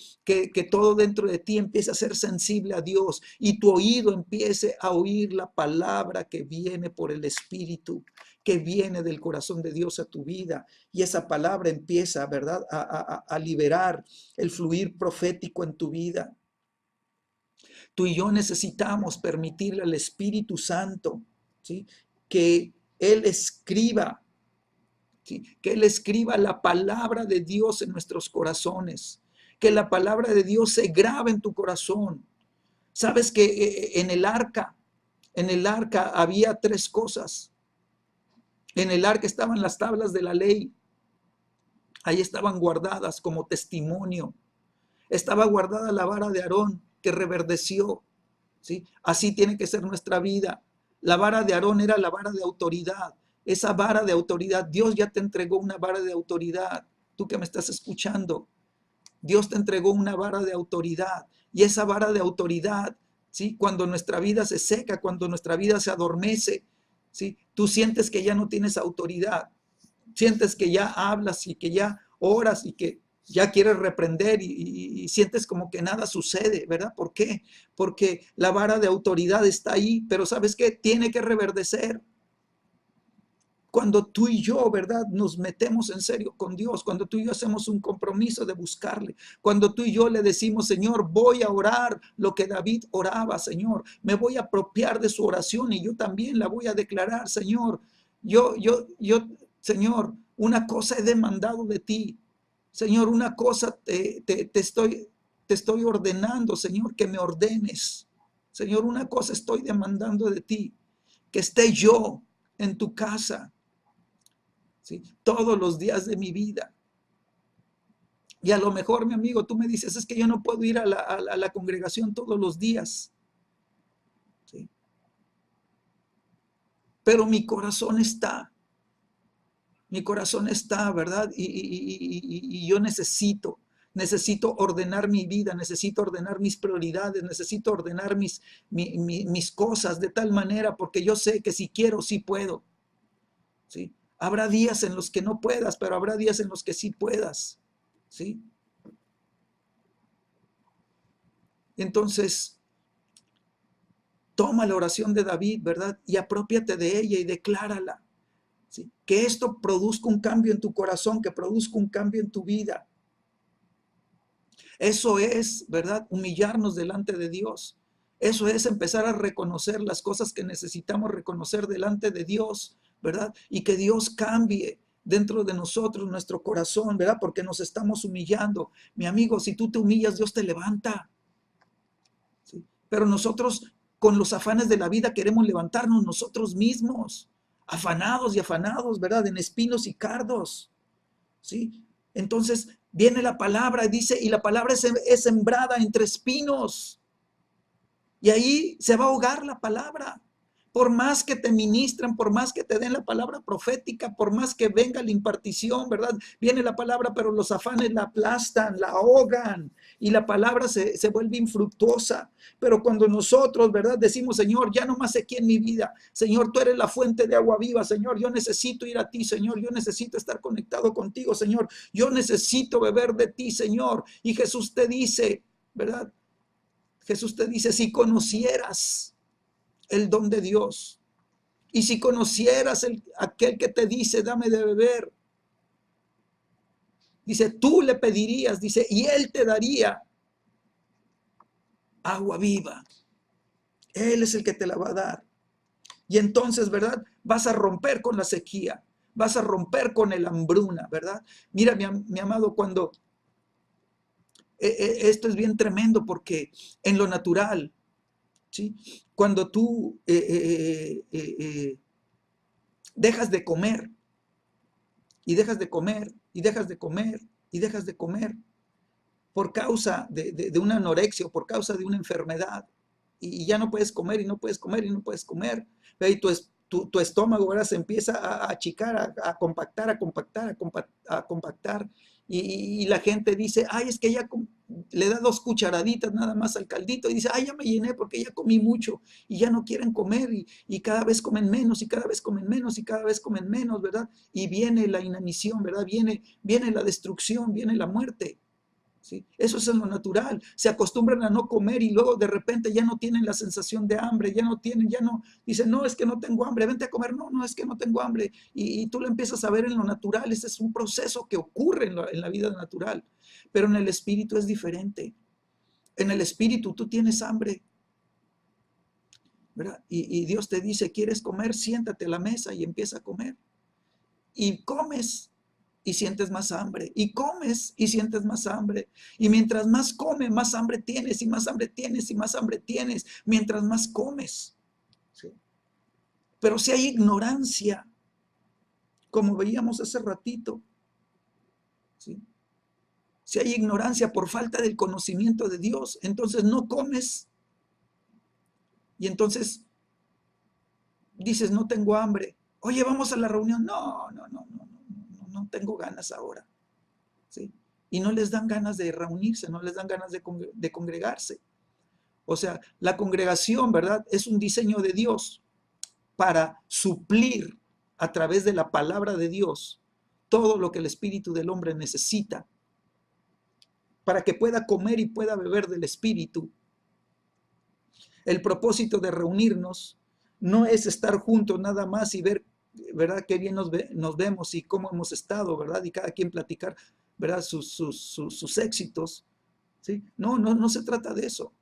todo dentro de ti empiece a ser sensible a Dios y tu oído empiece a oír la palabra que viene por el Espíritu, que viene del corazón de Dios a tu vida. Y esa palabra empieza, ¿verdad? A liberar el fluir profético en tu vida. Tú y yo necesitamos permitirle al Espíritu Santo, ¿sí? Que Él escriba, ¿sí? Que Él escriba la palabra de Dios en nuestros corazones, que la palabra de Dios se grabe en tu corazón. Sabes que en el arca había tres cosas. En el arca estaban las tablas de la ley, ahí estaban guardadas como testimonio. Estaba guardada la vara de Aarón que reverdeció. ¿Sí? Así tiene que ser nuestra vida. La vara de Aarón era la vara de autoridad. Esa vara de autoridad, Dios ya te entregó una vara de autoridad. Tú que me estás escuchando, Dios te entregó una vara de autoridad. Y esa vara de autoridad, ¿sí? Cuando nuestra vida se seca, cuando nuestra vida se adormece, ¿sí? Tú sientes que ya no tienes autoridad. Sientes que ya hablas y que ya oras y que ya quieres reprender y sientes como que nada sucede, ¿verdad? ¿Por qué? Porque la vara de autoridad está ahí, pero ¿sabes qué? Tiene que reverdecer. Cuando tú y yo, ¿verdad? Nos metemos en serio con Dios, cuando tú y yo hacemos un compromiso de buscarle, cuando tú y yo le decimos, Señor, voy a orar lo que David oraba, Señor, me voy a apropiar de su oración y yo también la voy a declarar, Señor, Señor, una cosa he demandado de ti, Señor, una cosa te estoy ordenando, Señor, que me ordenes. Señor, una cosa estoy demandando de ti, que esté yo en tu casa, ¿sí? Todos los días de mi vida. Y a lo mejor, mi amigo, tú me dices, es que yo no puedo ir a la congregación todos los días, ¿sí? Pero mi corazón está, ¿verdad? Y yo necesito ordenar mi vida, necesito ordenar mis prioridades, necesito ordenar mis cosas de tal manera, porque yo sé que si quiero, sí puedo, ¿sí? Habrá días en los que no puedas, pero habrá días en los que sí puedas, ¿sí? Entonces, toma la oración de David, ¿verdad? Y apropiate de ella y declárala, ¿sí? Que esto produzca un cambio en tu corazón, que produzca un cambio en tu vida. Eso es, ¿verdad? Humillarnos delante de Dios. Eso es empezar a reconocer las cosas que necesitamos reconocer delante de Dios, ¿verdad? Y que Dios cambie dentro de nosotros nuestro corazón, ¿verdad? Porque nos estamos humillando. Mi amigo, si tú te humillas, Dios te levanta, ¿sí? Pero nosotros con los afanes de la vida queremos levantarnos nosotros mismos, afanados y afanados, ¿verdad? En espinos y cardos, ¿sí? Entonces, Viene la palabra, dice, y la palabra es sembrada entre espinos. Y ahí se va a ahogar la palabra. Por más que te ministran, por más que te den la palabra profética, por más que venga la impartición, ¿verdad? Viene la palabra, pero los afanes la aplastan, la ahogan y la palabra se vuelve infructuosa. Pero cuando nosotros, ¿verdad? Decimos, Señor, ya no más aquí en mi vida. Señor, tú eres la fuente de agua viva. Señor, yo necesito ir a ti, Señor. Yo necesito estar conectado contigo, Señor. Yo necesito beber de ti, Señor. Y Jesús te dice, ¿verdad? Jesús te dice, si conocieras el don de Dios, y si conocieras aquel que te dice, dame de beber, dice, tú le pedirías, dice, y él te daría agua viva. Él es el que te la va a dar. Y entonces, ¿verdad? Vas a romper con la sequía, vas a romper con el hambruna, ¿verdad? Mira, mi amado, cuando esto es bien tremendo porque en lo natural, ¿sí? Cuando tú dejas de comer y dejas de comer y dejas de comer y dejas de comer por causa de una anorexia o por causa de una enfermedad y ya no puedes comer y no puedes comer y no puedes comer, y tu estómago ahora se empieza a achicar, a compactar, a compactar y la gente dice, ay, es que ya le da 2 cucharaditas nada más al caldito y dice, ay, ya me llené porque ya comí mucho y ya no quieren comer y cada vez comen menos y cada vez comen menos y cada vez comen menos, ¿verdad? Y viene la inanición, ¿verdad? Viene la destrucción, viene la muerte. ¿Sí? Eso es en lo natural. Se acostumbran a no comer y luego de repente ya no tienen la sensación de hambre, dicen, no, es que no tengo hambre, vente a comer, no, no, es que no tengo hambre. Y tú lo empiezas a ver en lo natural, ese es un proceso que ocurre en la vida natural. Pero en el espíritu es diferente. En el espíritu tú tienes hambre, ¿verdad? Y Dios te dice, ¿quieres comer? Siéntate a la mesa y empieza a comer. Y comes y sientes más hambre, y comes y sientes más hambre, y mientras más comes, más hambre tienes, y más hambre tienes, y más hambre tienes, mientras más comes. ¿Sí? Pero si hay ignorancia, como veíamos hace ratito, ¿sí? Si hay ignorancia por falta del conocimiento de Dios, entonces no comes, y entonces dices, no tengo hambre. Oye, vamos a la reunión. No tengo ganas ahora. ¿Sí? Y no les dan ganas de reunirse, no les dan ganas de congregarse. O sea, la congregación, ¿verdad? Es un diseño de Dios para suplir a través de la palabra de Dios todo lo que el espíritu del hombre necesita para que pueda comer y pueda beber del espíritu. El propósito de reunirnos no es estar juntos nada más y ver, ¿verdad? Qué bien nos vemos y cómo hemos estado, ¿verdad? Y cada quien platicar, ¿verdad? Sus éxitos, ¿sí? No se trata de eso.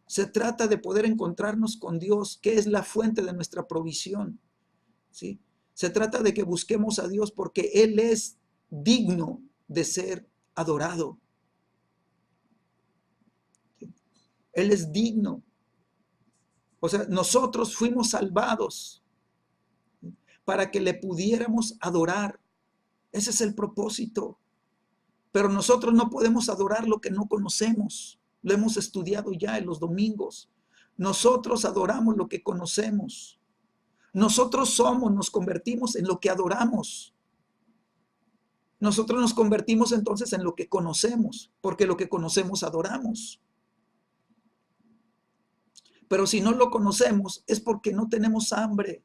Se trata de poder encontrarnos con Dios, que es la fuente de nuestra provisión, ¿sí? Se trata de que busquemos a Dios porque Él es digno de ser adorado. ¿Sí? Él es digno. O sea, nosotros fuimos salvados para que le pudiéramos adorar. Ese es el propósito. Pero nosotros no podemos adorar lo que no conocemos. Lo hemos estudiado ya en los domingos. Nosotros adoramos lo que conocemos. Nosotros nos convertimos en lo que adoramos. Nosotros nos convertimos entonces en lo que conocemos, porque lo que conocemos adoramos. Pero si no lo conocemos es porque no tenemos hambre.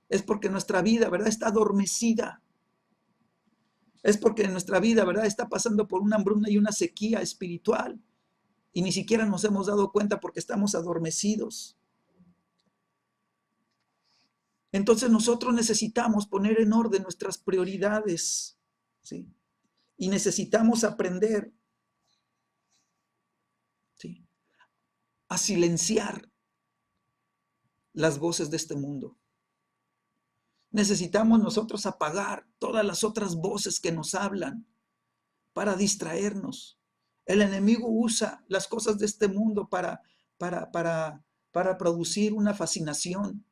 Es porque nuestra vida, ¿verdad?, está adormecida. Es porque nuestra vida, ¿verdad?, está pasando por una hambruna y una sequía espiritual. Y ni siquiera nos hemos dado cuenta porque estamos adormecidos. Entonces nosotros necesitamos poner en orden nuestras prioridades, ¿sí? Y necesitamos aprender, ¿sí?, a silenciar las voces de este mundo. Necesitamos nosotros apagar todas las otras voces que nos hablan para distraernos. El enemigo usa las cosas de este mundo para producir una fascinación.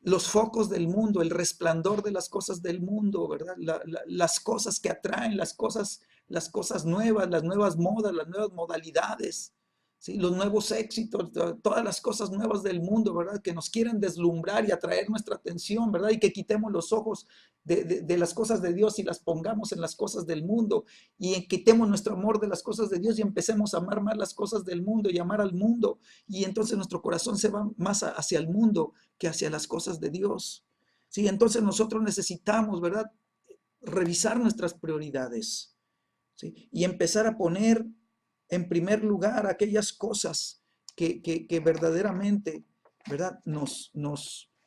los focos del mundo, el resplandor de las cosas del mundo, ¿verdad? Las cosas que atraen, las cosas nuevas, las nuevas modas, las nuevas modalidades, ¿sí? Los nuevos éxitos, todas las cosas nuevas del mundo, ¿verdad? Que nos quieren deslumbrar y atraer nuestra atención, ¿verdad? Y que quitemos los ojos de las cosas de Dios y las pongamos en las cosas del mundo y quitemos nuestro amor de las cosas de Dios y empecemos a amar más las cosas del mundo y amar al mundo. Y entonces nuestro corazón se va más hacia el mundo que hacia las cosas de Dios. Sí, entonces nosotros necesitamos, ¿verdad? Revisar nuestras prioridades, ¿sí? Y empezar a poner en primer lugar aquellas cosas que verdaderamente, ¿verdad? Nos, nos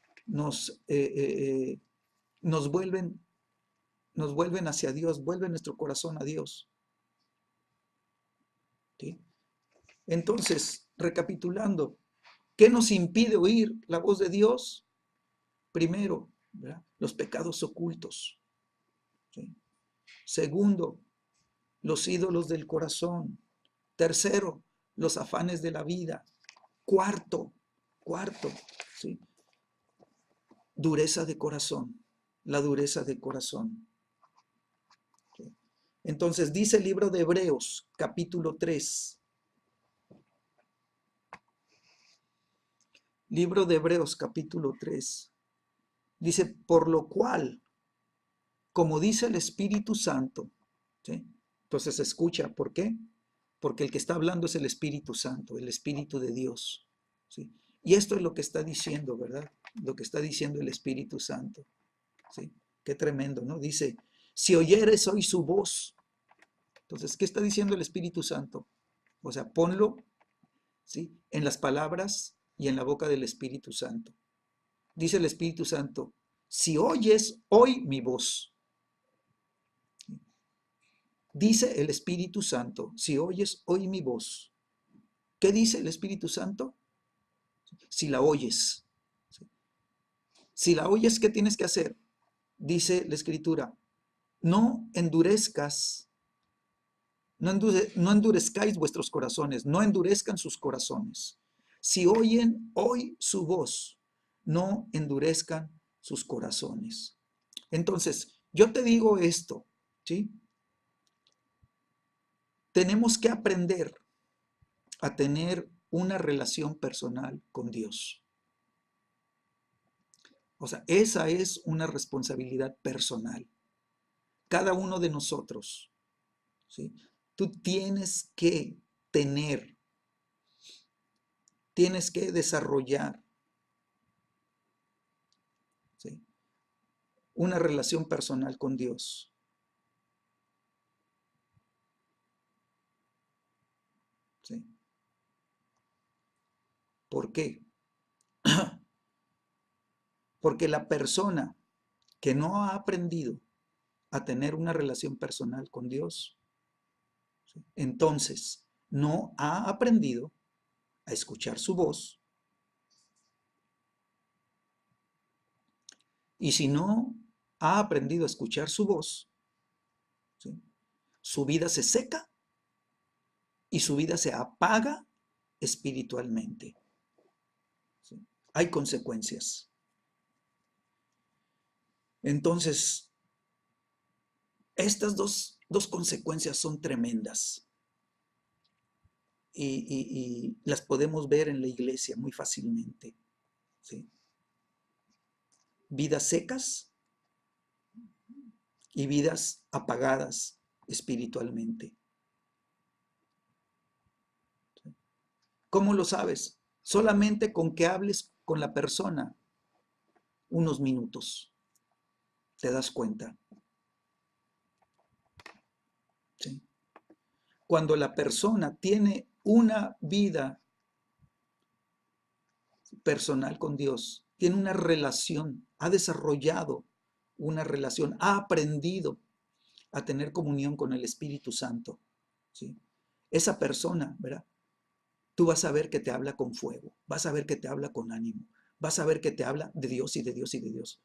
vuelven, nos vuelven hacia Dios, vuelven nuestro corazón a Dios. ¿Sí? Entonces, recapitulando, ¿qué nos impide oír la voz de Dios? Primero, ¿verdad? Los pecados ocultos. ¿Sí? Segundo, los ídolos del corazón. Tercero, los afanes de la vida. Cuarto, ¿sí? Dureza de corazón, la dureza de corazón. ¿Sí? Entonces dice el libro de Hebreos, capítulo 3. Libro de Hebreos, capítulo 3. Dice, por lo cual, como dice el Espíritu Santo, ¿sí? Entonces escucha, ¿por qué? Porque el que está hablando es el Espíritu Santo, el Espíritu de Dios, ¿sí? Y esto es lo que está diciendo, ¿verdad? Lo que está diciendo el Espíritu Santo, ¿sí? Qué tremendo, ¿no? Dice, si oyeres hoy su voz. Entonces, ¿qué está diciendo el Espíritu Santo? O sea, ponlo, ¿sí? En las palabras y en la boca del Espíritu Santo. Dice el Espíritu Santo, si oyes hoy mi voz. Dice el Espíritu Santo, si oyes hoy mi voz. ¿Qué dice el Espíritu Santo? Si la oyes. Si la oyes, ¿qué tienes que hacer? Dice la Escritura, no endurezcas, no endurezcáis vuestros corazones, no endurezcan sus corazones. Si oyen hoy su voz, no endurezcan sus corazones. Entonces, yo te digo esto, ¿sí? Tenemos que aprender a tener una relación personal con Dios. O sea, esa es una responsabilidad personal. Cada uno de nosotros, ¿sí? Tú tener, tienes que desarrollar, ¿sí? Una relación personal con Dios. ¿Sí? ¿Por qué? Porque la persona que no ha aprendido a tener una relación personal con Dios, ¿sí? Entonces no ha aprendido a escuchar su voz. Y si no ha aprendido a escuchar su voz, ¿sí? Su vida se seca y su vida se apaga espiritualmente. ¿Sí? Hay consecuencias. Entonces, estas dos consecuencias son tremendas y las podemos ver en la iglesia muy fácilmente. ¿Sí? Vidas secas y vidas apagadas espiritualmente. ¿Sí? ¿Cómo lo sabes? Solamente con que hables con la persona unos minutos, te das cuenta. ¿Sí? Cuando la persona tiene una vida personal con Dios, tiene una relación, ha desarrollado una relación, ha aprendido a tener comunión con el Espíritu Santo, ¿sí? Esa persona, ¿verdad? Tú vas a ver que te habla con fuego, vas a ver que te habla con ánimo, vas a ver que te habla de Dios y de Dios y de Dios.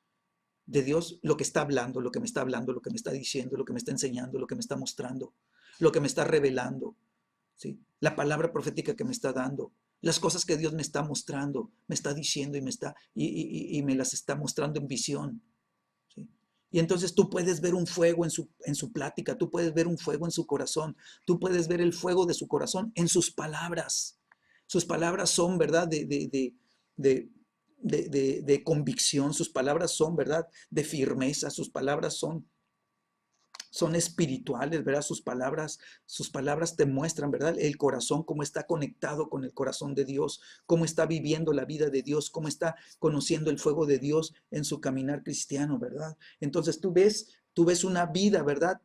De Dios lo que está hablando, lo que me está hablando, lo que me está diciendo, lo que me está enseñando, lo que me está mostrando, lo que me está revelando, ¿sí? La palabra profética que me está dando. Las cosas que Dios me está mostrando, me está diciendo y me las está mostrando en visión. ¿Sí? Y entonces tú puedes ver un fuego en su plática, tú puedes ver un fuego en su corazón, tú puedes ver el fuego de su corazón en sus palabras. Sus palabras son, ¿verdad? De, de convicción, sus palabras son, ¿verdad? De firmeza, sus palabras son espirituales, ¿verdad? Sus palabras te muestran, ¿verdad? El corazón, cómo está conectado con el corazón de Dios, cómo está viviendo la vida de Dios, cómo está conociendo el fuego de Dios en su caminar cristiano, ¿verdad? Entonces tú ves una vida, ¿verdad?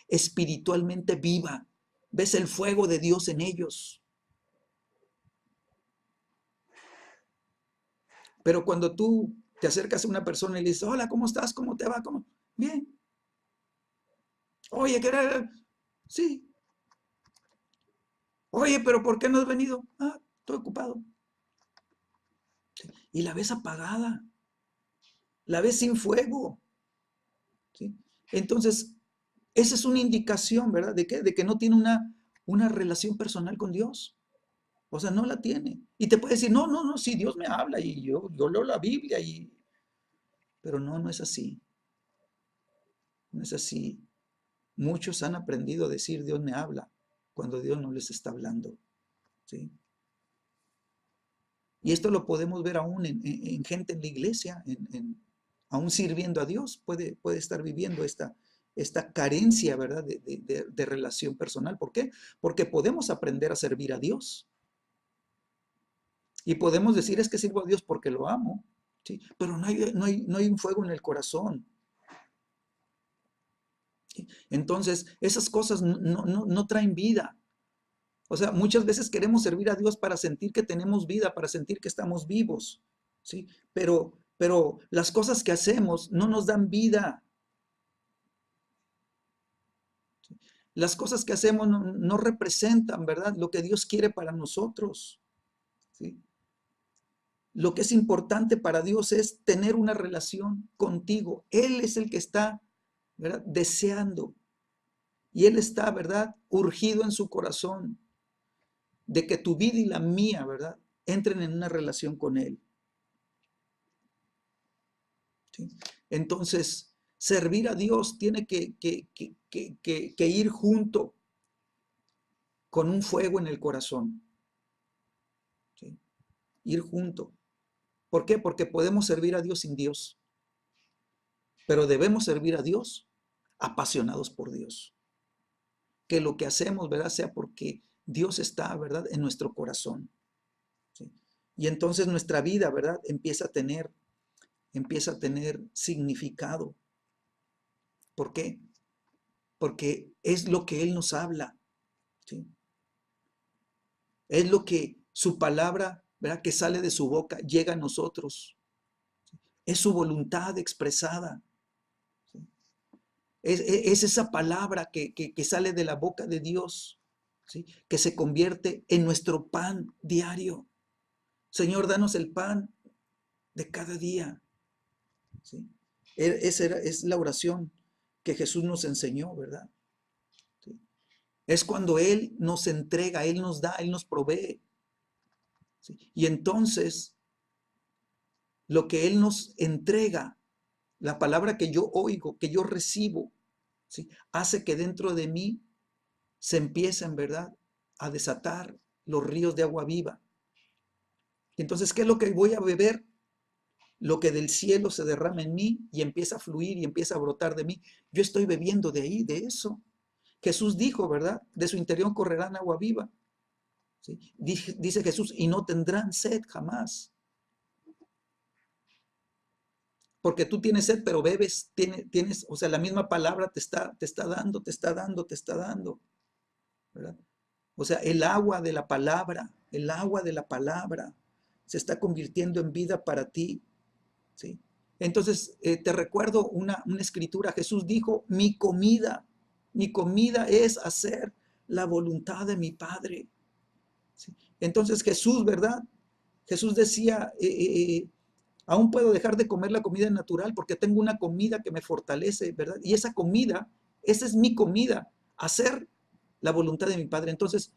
Espiritualmente viva, ves el fuego de Dios en ellos. Pero cuando tú te acercas a una persona y le dices, hola, ¿cómo estás? ¿Cómo te va? ¿Cómo? Bien. Oye, ¿qué era? Sí. Oye, pero ¿por qué no has venido? Ah, estoy ocupado. Y la ves apagada, la ves sin fuego. ¿Sí? Entonces, esa es una indicación, ¿verdad? ¿De qué? De que no tiene una relación personal con Dios. O sea, no la tiene. Y te puede decir, no, no, no, sí, Dios me habla y yo leo la Biblia y... Pero no, no es así. No es así. Muchos han aprendido a decir Dios me habla cuando Dios no les está hablando. ¿Sí? Y esto lo podemos ver aún en gente en la iglesia, aún sirviendo a Dios, puede estar viviendo esta carencia, ¿verdad?, de relación personal. ¿Por qué? Porque podemos aprender a servir a Dios. Y podemos decir, es que sirvo a Dios porque lo amo, ¿sí? Pero no hay un fuego en el corazón. ¿Sí? Entonces, esas cosas no traen vida. O sea, muchas veces queremos servir a Dios para sentir que tenemos vida, para sentir que estamos vivos, ¿sí? Pero las cosas que hacemos no nos dan vida. Las cosas que hacemos no representan, ¿verdad?, lo que Dios quiere para nosotros, ¿sí? Lo que es importante para Dios es tener una relación contigo. Él es el que está, ¿verdad?, deseando. Y Él está, ¿verdad?, urgido en su corazón de que tu vida y la mía, ¿verdad?, entren en una relación con Él. ¿Sí? Entonces, servir a Dios tiene que ir junto con un fuego en el corazón. ¿Sí? Ir junto. ¿Por qué? Porque podemos servir a Dios sin Dios, pero debemos servir a Dios apasionados por Dios. Que lo que hacemos, ¿verdad?, sea porque Dios está, ¿verdad?, en nuestro corazón. ¿Sí? Y entonces nuestra vida, ¿verdad?, empieza a tener significado. ¿Por qué? Porque es lo que Él nos habla. ¿Sí? Es lo que su palabra, ¿verdad?, que sale de su boca, llega a nosotros. Es su voluntad expresada. ¿Sí? Es esa palabra que sale de la boca de Dios, ¿sí?, que se convierte en nuestro pan diario. Señor, danos el pan de cada día. ¿Sí? Es la oración que Jesús nos enseñó, ¿verdad? ¿Sí? Es cuando Él nos entrega, Él nos da, Él nos provee. ¿Sí? Y entonces, lo que Él nos entrega, la palabra que yo oigo, que yo recibo, ¿sí?, hace que dentro de mí se empiecen, ¿verdad?, a desatar los ríos de agua viva. Entonces, ¿qué es lo que voy a beber? Lo que del cielo se derrama en mí y empieza a fluir y empieza a brotar de mí. Yo estoy bebiendo de ahí, de eso. Jesús dijo, ¿verdad?, de su interior correrán agua viva. ¿Sí? Dice Jesús, y no tendrán sed jamás. Porque tú tienes sed, pero bebes, tienes, o sea, la misma palabra te está dando, te está dando, te está dando, ¿verdad? O sea, el agua de la palabra se está convirtiendo en vida para ti, ¿sí? Entonces, te recuerdo una escritura. Jesús dijo, mi comida es hacer la voluntad de mi Padre. ¿Sí? Entonces Jesús, ¿verdad? Jesús decía, aún puedo dejar de comer la comida natural porque tengo una comida que me fortalece, ¿verdad? Y esa es mi comida, hacer la voluntad de mi Padre. Entonces,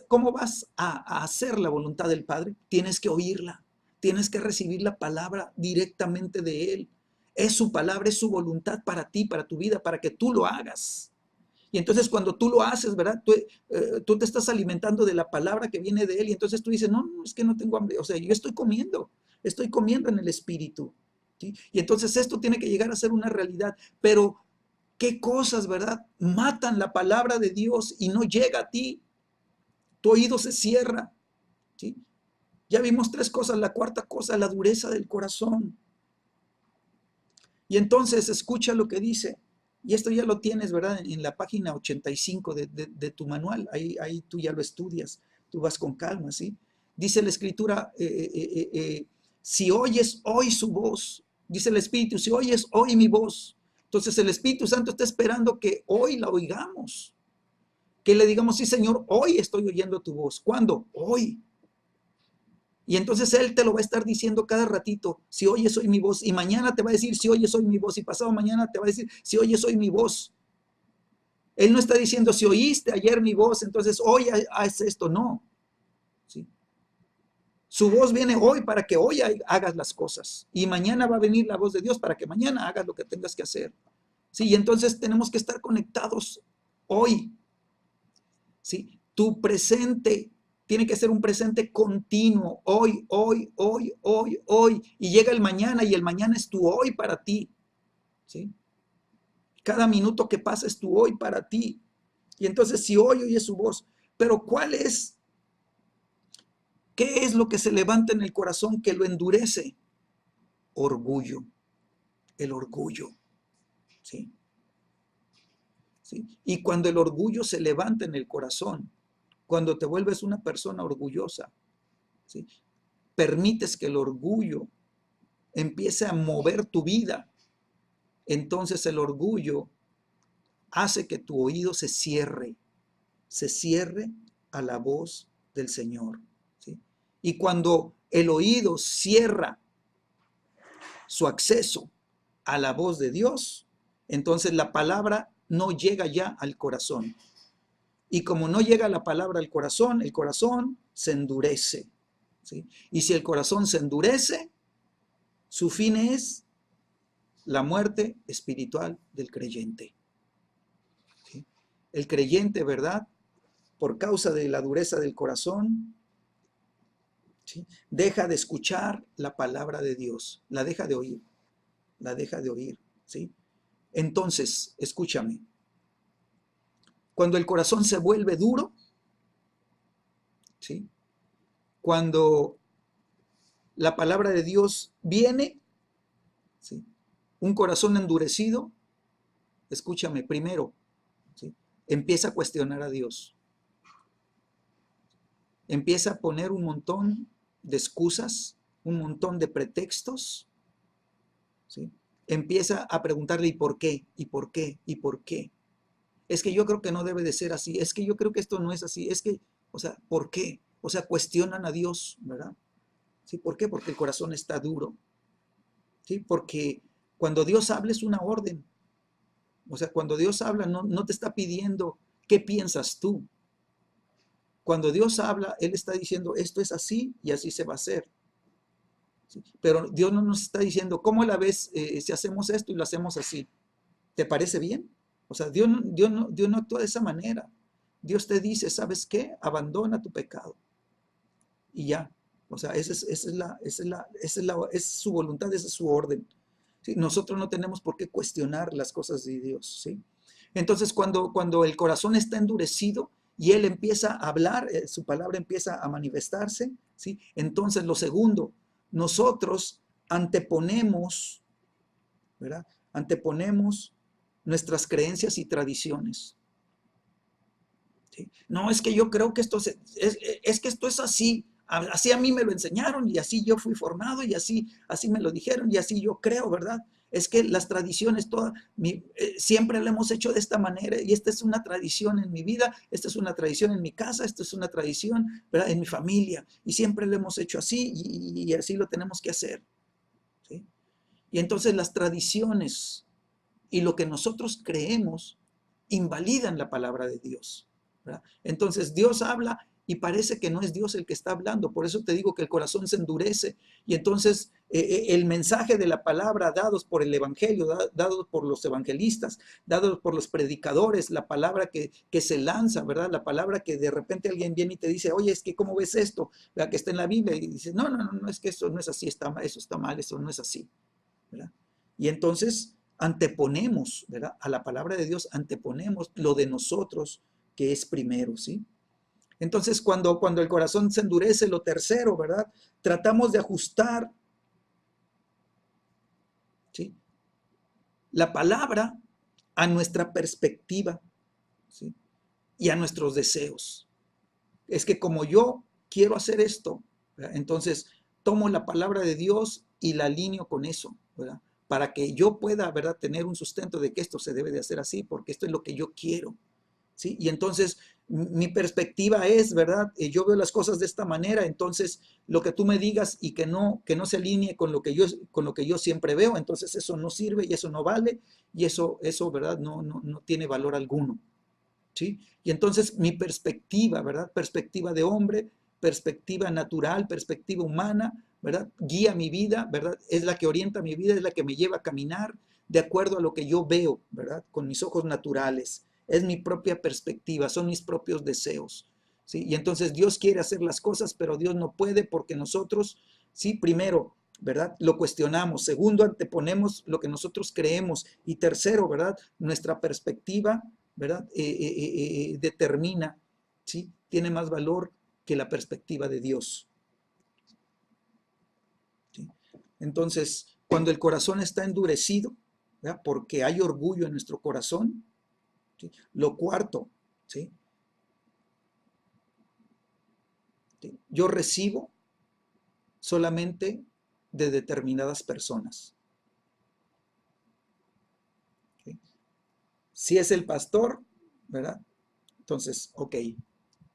cómo vas a hacer la voluntad del Padre? Tienes que oírla, tienes que recibir la palabra directamente de Él. Es su palabra, es su voluntad para ti, para tu vida, para que tú lo hagas. Y entonces cuando tú lo haces, ¿verdad? Tú te estás alimentando de la palabra que viene de Él y entonces tú dices, no, no, es que no tengo hambre. O sea, yo estoy comiendo en el Espíritu. ¿Sí? Y entonces esto tiene que llegar a ser una realidad. Pero, ¿qué cosas, verdad? Matan la palabra de Dios y no llega a ti. Tu oído se cierra. ¿Sí? Ya vimos 3 cosas. La cuarta cosa, la dureza del corazón. Y entonces escucha lo que dice. Y esto ya lo tienes, ¿verdad? En la página 85 de tu manual. Ahí tú ya lo estudias. Tú vas con calma, ¿sí? Dice la Escritura, si oyes hoy su voz, dice el Espíritu, si oyes hoy mi voz. Entonces el Espíritu Santo está esperando que hoy la oigamos. Que le digamos, sí, Señor, hoy estoy oyendo tu voz. ¿Cuándo? Hoy. Y entonces Él te lo va a estar diciendo cada ratito, si oyes hoy mi voz, y mañana te va a decir, si oyes hoy mi voz, y pasado mañana te va a decir, si oyes hoy mi voz. Él no está diciendo, si oíste ayer mi voz, entonces hoy haz esto, no. ¿Sí? Su voz viene hoy para que hoy hagas las cosas, y mañana va a venir la voz de Dios para que mañana hagas lo que tengas que hacer. ¿Sí? Y entonces tenemos que estar conectados hoy. ¿Sí? Tu presente tiene que ser un presente continuo, hoy, hoy, hoy, hoy, hoy. Y llega el mañana y el mañana es tu hoy para ti. ¿Sí? Cada minuto que pasa es tu hoy para ti. Y entonces si hoy oyes su voz, pero ¿qué es lo que se levanta en el corazón que lo endurece? Orgullo, el orgullo. ¿Sí? ¿Sí? Y cuando el orgullo se levanta en el corazón, cuando te vuelves una persona orgullosa, ¿sí? Permites que el orgullo empiece a mover tu vida, entonces el orgullo hace que tu oído se cierre a la voz del Señor. ¿Sí? Y cuando el oído cierra su acceso a la voz de Dios, entonces la palabra no llega ya al corazón. Y como no llega la palabra al corazón, el corazón se endurece. ¿Sí? Y si el corazón se endurece, su fin es la muerte espiritual del creyente. ¿Sí? El creyente, ¿verdad? Por causa de la dureza del corazón, ¿sí? Deja de escuchar la palabra de Dios, la deja de oír, ¿sí? Entonces, escúchame, cuando el corazón se vuelve duro, ¿sí? Cuando la palabra de Dios viene, ¿sí? Un corazón endurecido, escúchame, primero, ¿sí? Empieza a cuestionar a Dios. Empieza a poner un montón de excusas, un montón de pretextos, ¿sí? Empieza a preguntarle, ¿y por qué? ¿Y por qué? ¿Y por qué? Es que yo creo que no debe de ser así, es que yo creo que esto no es así, es que, o sea, ¿por qué? O sea, cuestionan a Dios, ¿verdad? ¿Sí? ¿Por qué? Porque el corazón está duro, ¿sí? Porque cuando Dios habla es una orden, o sea, cuando Dios habla no te está pidiendo qué piensas tú. Cuando Dios habla, Él está diciendo, esto es así y así se va a hacer. ¿Sí? Pero Dios no nos está diciendo, ¿cómo la ves si hacemos esto y lo hacemos así? ¿Te parece bien? O sea, Dios no actúa de esa manera. Dios te dice, ¿sabes qué? Abandona tu pecado. Y ya. O sea, esa es su voluntad, esa es su orden. ¿Sí? Nosotros no tenemos por qué cuestionar las cosas de Dios. ¿Sí? Entonces, cuando el corazón está endurecido y Él empieza a hablar, su palabra empieza a manifestarse, ¿sí? Entonces, lo segundo, nosotros anteponemos, ¿verdad? Anteponemos nuestras creencias y tradiciones. ¿Sí? No, es que yo creo que es que esto es así. Así a mí me lo enseñaron y así yo fui formado y así me lo dijeron y así yo creo, ¿verdad? Es que las tradiciones, siempre lo hemos hecho de esta manera y esta es una tradición en mi vida, esta es una tradición en mi casa, esta es una tradición, ¿verdad? En mi familia y siempre lo hemos hecho así y así lo tenemos que hacer. ¿Sí? Y entonces las tradiciones y lo que nosotros creemos invalidan la palabra de Dios. ¿verdad? Entonces Dios habla y parece que no es Dios el que está hablando. Por eso te digo que el corazón se endurece. Y entonces el mensaje de la palabra dados por el evangelio, dados por los evangelistas, dados por los predicadores, la palabra que se lanza, ¿verdad? La palabra que de repente alguien viene y te dice, oye, es que ¿cómo ves esto? ¿Verdad? Que está en la Biblia. Y dices, no, no, no, no, es que eso no es así, eso está mal, eso no es así, ¿verdad? Y entonces anteponemos, ¿verdad? A la palabra de Dios anteponemos lo de nosotros, que es primero, ¿sí? Entonces, cuando el corazón se endurece, lo tercero, ¿verdad? Tratamos de ajustar, ¿sí?, la palabra a nuestra perspectiva, ¿sí?, y a nuestros deseos. Es que como yo quiero hacer esto, ¿verdad?, entonces tomo la palabra de Dios y la alineo con eso, ¿verdad?, para que yo pueda, ¿verdad?, tener un sustento de que esto se debe de hacer así, porque esto es lo que yo quiero. ¿Sí? Y entonces mi perspectiva es, ¿verdad? Yo veo las cosas de esta manera, entonces lo que tú me digas y que no se alinee con lo que yo siempre veo, entonces eso no sirve y eso no vale y eso ¿verdad? No tiene valor alguno. ¿Sí? Y entonces mi perspectiva, ¿verdad? Perspectiva de hombre, perspectiva natural, perspectiva humana, ¿verdad? Guía mi vida, ¿verdad? Es la que orienta mi vida, es la que me lleva a caminar de acuerdo a lo que yo veo, ¿verdad? Con mis ojos naturales. Es mi propia perspectiva, son mis propios deseos, ¿sí? Y entonces Dios quiere hacer las cosas, pero Dios no puede porque nosotros, sí, primero, ¿verdad? Lo cuestionamos. Segundo, anteponemos lo que nosotros creemos. Y tercero, ¿verdad? Nuestra perspectiva, ¿verdad? Determina, ¿sí? Tiene más valor que la perspectiva de Dios, ¿sí? Entonces, cuando el corazón está endurecido, ¿verdad?, porque hay orgullo en nuestro corazón, ¿sí? Lo cuarto, ¿sí?, ¿sí?, yo recibo solamente de determinadas personas, ¿sí? Si es el pastor, ¿verdad? Entonces, ok,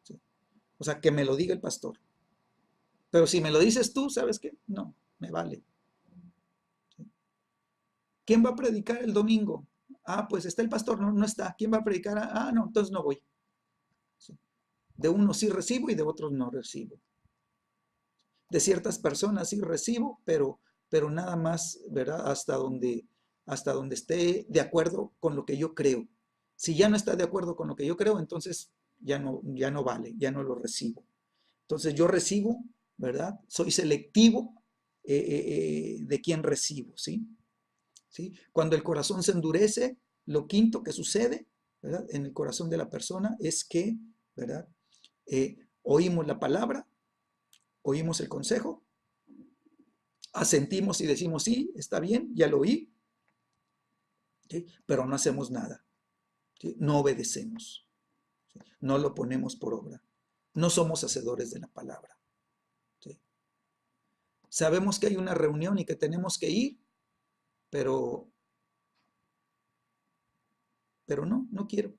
¿sí? O sea, que me lo diga el pastor. Pero si me lo dices tú, ¿sabes qué? No, me vale. ¿Sí? ¿Quién va a predicar el domingo? Ah, pues está el pastor, no, no está. ¿Quién va a predicar? Ah, no, entonces no voy. ¿Sí? De unos sí recibo y de otros no recibo. De ciertas personas sí recibo, pero nada más, ¿verdad? Hasta donde esté de acuerdo con lo que yo creo. Si ya no está de acuerdo con lo que yo creo, entonces ya no vale, ya no lo recibo. Entonces yo recibo, ¿verdad? Soy selectivo de quién recibo, ¿sí? ¿Sí? Cuando el corazón se endurece, lo quinto que sucede, ¿verdad?, en el corazón de la persona es que, ¿verdad?, oímos la palabra, oímos el consejo, asentimos y decimos, sí, está bien, ya lo oí, ¿sí?, pero no hacemos nada, ¿sí?, no obedecemos, ¿sí?, no lo ponemos por obra, no somos hacedores de la palabra, ¿sí? Sabemos que hay una reunión y que tenemos que ir, pero, pero no quiero,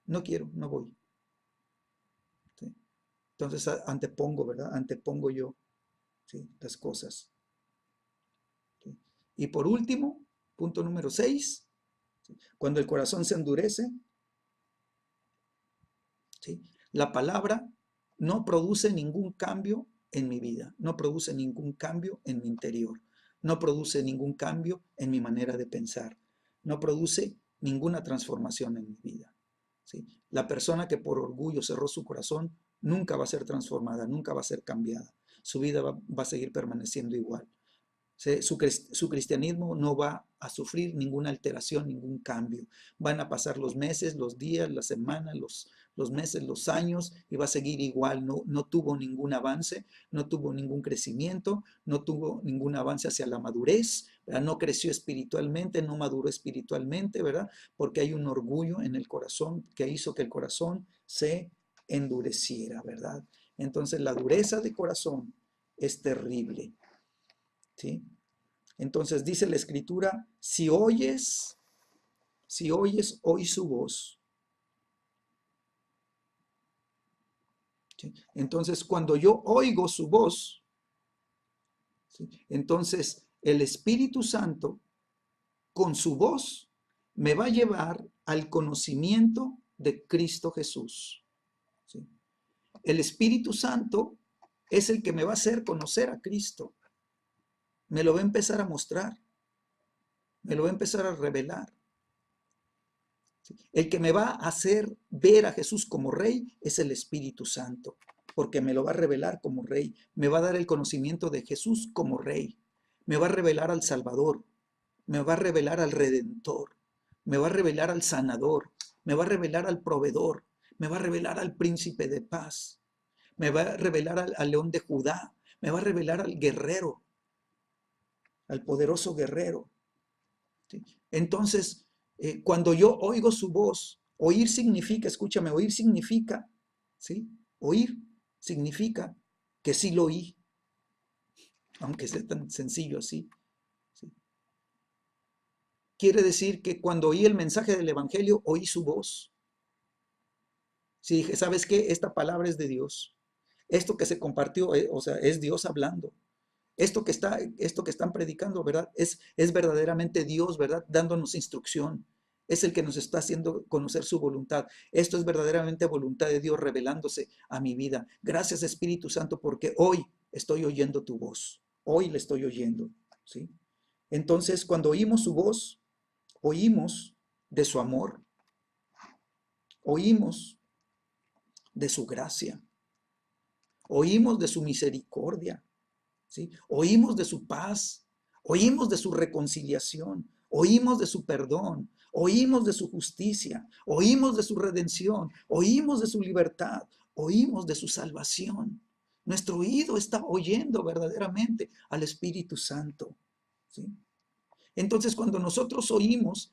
no voy, ¿sí? Entonces antepongo, ¿verdad? Antepongo yo, ¿sí?, las cosas, ¿sí? Y por último, punto número 6, ¿sí?, cuando el corazón se endurece, ¿sí?, la palabra no produce ningún cambio en mi vida, no produce ningún cambio en mi interior, no produce ningún cambio en mi manera de pensar, no produce ninguna transformación en mi vida, ¿sí? La persona que por orgullo cerró su corazón nunca va a ser transformada, nunca va a ser cambiada, su vida va a seguir permaneciendo igual. Su cristianismo no va a sufrir ninguna alteración, ningún cambio. Van a pasar los meses, los días, las semanas, los meses, los años y va a seguir igual. No tuvo ningún avance, no tuvo ningún crecimiento, no tuvo ningún avance hacia la madurez, ¿verdad? No creció espiritualmente, no maduró espiritualmente, ¿verdad? Porque hay un orgullo en el corazón que hizo que el corazón se endureciera, ¿verdad? Entonces la dureza de corazón es terrible, ¿sí? Entonces dice la escritura, si oyes hoy su voz. ¿Sí? Entonces cuando yo oigo su voz, ¿sí?, entonces el Espíritu Santo con su voz me va a llevar al conocimiento de Cristo Jesús. ¿Sí? El Espíritu Santo es el que me va a hacer conocer a Cristo. Me lo va a empezar a mostrar. Me lo va a empezar a revelar. ¿Sí? El que me va a hacer ver a Jesús como Rey es el Espíritu Santo, porque me lo va a revelar como Rey. Me va a dar el conocimiento de Jesús como Rey. Me va a revelar al Salvador. Me va a revelar al Redentor. Me va a revelar al Sanador. Me va a revelar al Proveedor. Me va a revelar al Príncipe de Paz. Me va a revelar al León de Judá. Me va a revelar al guerrero, al poderoso guerrero. ¿Sí? Entonces, cuando yo oigo su voz, oír significa, escúchame, oír significa, ¿sí? Oír significa que sí lo oí, aunque sea tan sencillo así. ¿Sí? Quiere decir que cuando oí el mensaje del Evangelio, oí su voz. Sí, dije, ¿sabes qué? Esta palabra es de Dios. Esto que se compartió, o sea, es Dios hablando. Esto que están predicando, ¿verdad? Es verdaderamente Dios, ¿verdad? Dándonos instrucción. Es el que nos está haciendo conocer su voluntad. Esto es verdaderamente voluntad de Dios revelándose a mi vida. Gracias, Espíritu Santo, porque hoy estoy oyendo tu voz. Hoy le estoy oyendo, ¿sí? Entonces, cuando oímos su voz, oímos de su amor, oímos de su gracia, oímos de su misericordia, ¿sí? Oímos de su paz, oímos de su reconciliación, oímos de su perdón, oímos de su justicia, oímos de su redención, oímos de su libertad, oímos de su salvación. Nuestro oído está oyendo verdaderamente al Espíritu Santo, ¿sí? Entonces, cuando nosotros oímos,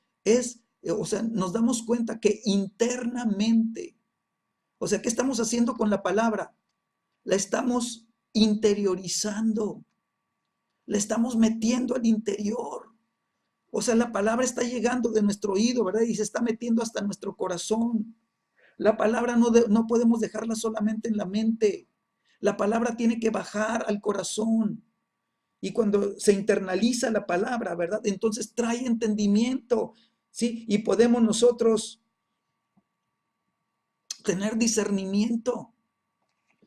o sea, nos damos cuenta que internamente, o sea, ¿qué estamos haciendo con la palabra? La estamos interiorizando, la estamos metiendo al interior. O sea, la palabra está llegando de nuestro oído, ¿verdad? Y se está metiendo hasta nuestro corazón. La palabra no podemos dejarla solamente en la mente. La palabra tiene que bajar al corazón. Y cuando se internaliza la palabra, ¿verdad? Entonces trae entendimiento, ¿sí? Y podemos nosotros tener discernimiento.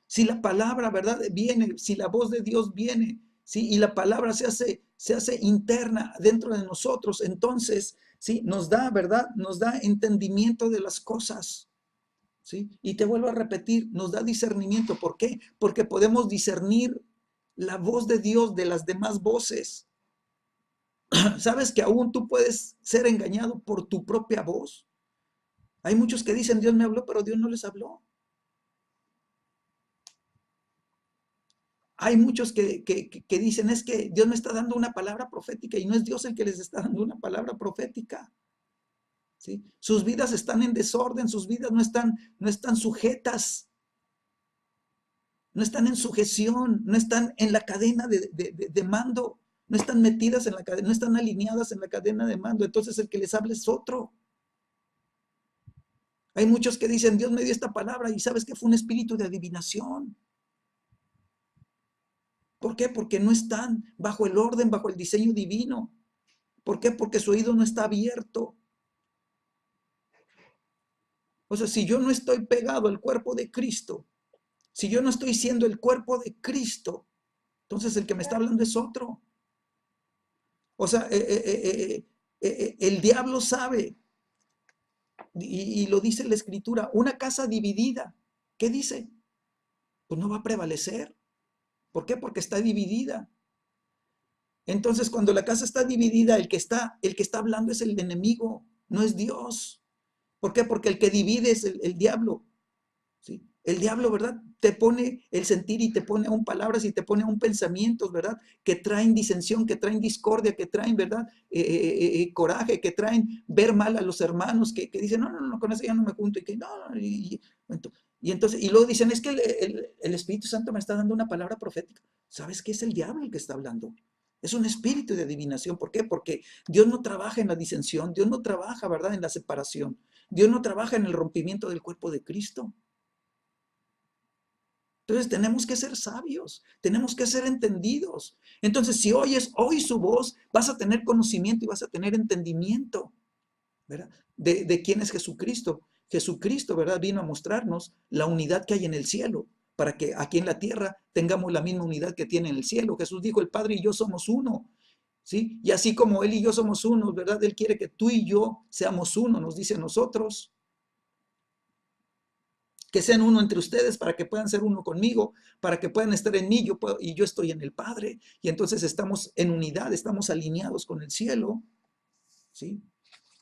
Si la palabra, ¿verdad? Viene, si la voz de Dios viene, ¿sí? Y la palabra se hace interna dentro de nosotros, entonces, ¿sí? Nos da, ¿verdad? Nos da entendimiento de las cosas, ¿sí? Y te vuelvo a repetir, nos da discernimiento. ¿Por qué? Porque podemos discernir la voz de Dios de las demás voces. ¿Sabes que aún tú puedes ser engañado por tu propia voz? Hay muchos que dicen, Dios me habló, pero Dios no les habló. Hay muchos que dicen, es que Dios me está dando una palabra profética y no es Dios el que les está dando una palabra profética. ¿Sí? Sus vidas están en desorden, sus vidas no están sujetas, no están en sujeción, no están en la cadena de mando, no están metidas en la cadena, no están alineadas en la cadena de mando. Entonces el que les habla es otro. Hay muchos que dicen, Dios me dio esta palabra y sabes que fue un espíritu de adivinación. ¿Por qué? Porque no están bajo el orden, bajo el diseño divino. ¿Por qué? Porque su oído no está abierto. O sea, si yo no estoy pegado al cuerpo de Cristo, si yo no estoy siendo el cuerpo de Cristo, entonces el que me está hablando es otro. O sea, el diablo sabe, y lo dice la Escritura, una casa dividida, ¿qué dice? Pues no va a prevalecer. ¿Por qué? Porque está dividida. Entonces, cuando la casa está dividida, el que está hablando es el enemigo, no es Dios. ¿Por qué? Porque el que divide es el diablo. ¿Sí? El diablo, ¿verdad? Te pone el sentir y te pone aún palabras y te pone aún pensamientos, ¿verdad? Que traen disensión, que traen discordia, que traen, ¿verdad? Coraje, que traen ver mal a los hermanos, que dicen, no, con eso ya no me junto, y que no, y entonces, y luego dicen, es que el Espíritu Santo me está dando una palabra profética. ¿Sabes qué es el diablo el que está hablando? Es un espíritu de adivinación. ¿Por qué? Porque Dios no trabaja en la disensión, Dios no trabaja, ¿verdad? En la separación. Dios no trabaja en el rompimiento del cuerpo de Cristo. Entonces tenemos que ser sabios, tenemos que ser entendidos. Entonces, si oyes hoy su voz, vas a tener conocimiento y vas a tener entendimiento, ¿verdad? De quién es Jesucristo. Jesucristo, ¿verdad? Vino a mostrarnos la unidad que hay en el cielo, para que aquí en la tierra tengamos la misma unidad que tiene en el cielo. Jesús dijo, el Padre y yo somos uno, ¿sí? Y así como Él y yo somos uno, ¿verdad? Él quiere que tú y yo seamos uno, nos dice a nosotros. Que sean uno entre ustedes para que puedan ser uno conmigo, para que puedan estar en mí y yo estoy en el Padre. Y entonces estamos en unidad, estamos alineados con el cielo, ¿sí?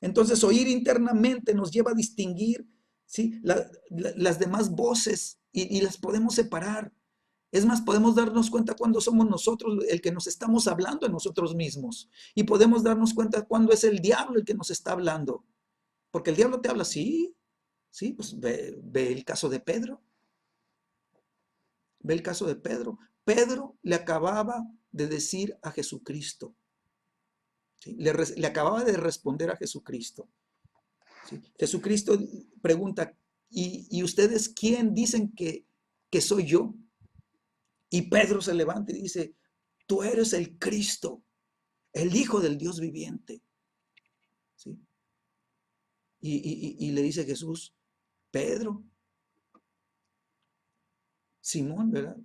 Entonces oír internamente nos lleva a distinguir, ¿sí? Las demás voces y las podemos separar. Es más, podemos darnos cuenta cuando somos nosotros el que nos estamos hablando a nosotros mismos. Y podemos darnos cuenta cuando es el diablo el que nos está hablando. Porque el diablo te habla así, sí, pues ve el caso de Pedro. Ve el caso de Pedro. Pedro le acababa de decir a Jesucristo, ¿sí? Le acababa de responder a Jesucristo, ¿sí? Jesucristo pregunta, ¿y ustedes quién dicen que soy yo? Y Pedro se levanta y dice, tú eres el Cristo, el Hijo del Dios viviente, ¿sí? Y le dice Jesús, Pedro, Simón, ¿verdad?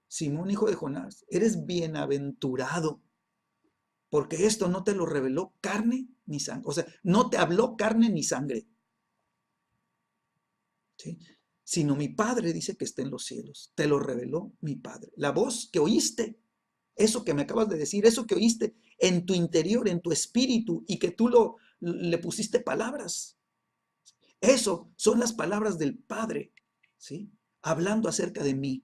Simón, hijo de Jonás, eres bienaventurado, porque esto no te lo reveló carne ni sangre. O sea, no te habló carne ni sangre, ¿sí? Sino mi Padre dice que está en los cielos. Te lo reveló mi Padre. La voz que oíste, eso que me acabas de decir, eso que oíste en tu interior, en tu espíritu, y que tú le pusiste palabras. Eso son las palabras del Padre, ¿sí? Hablando acerca de mí,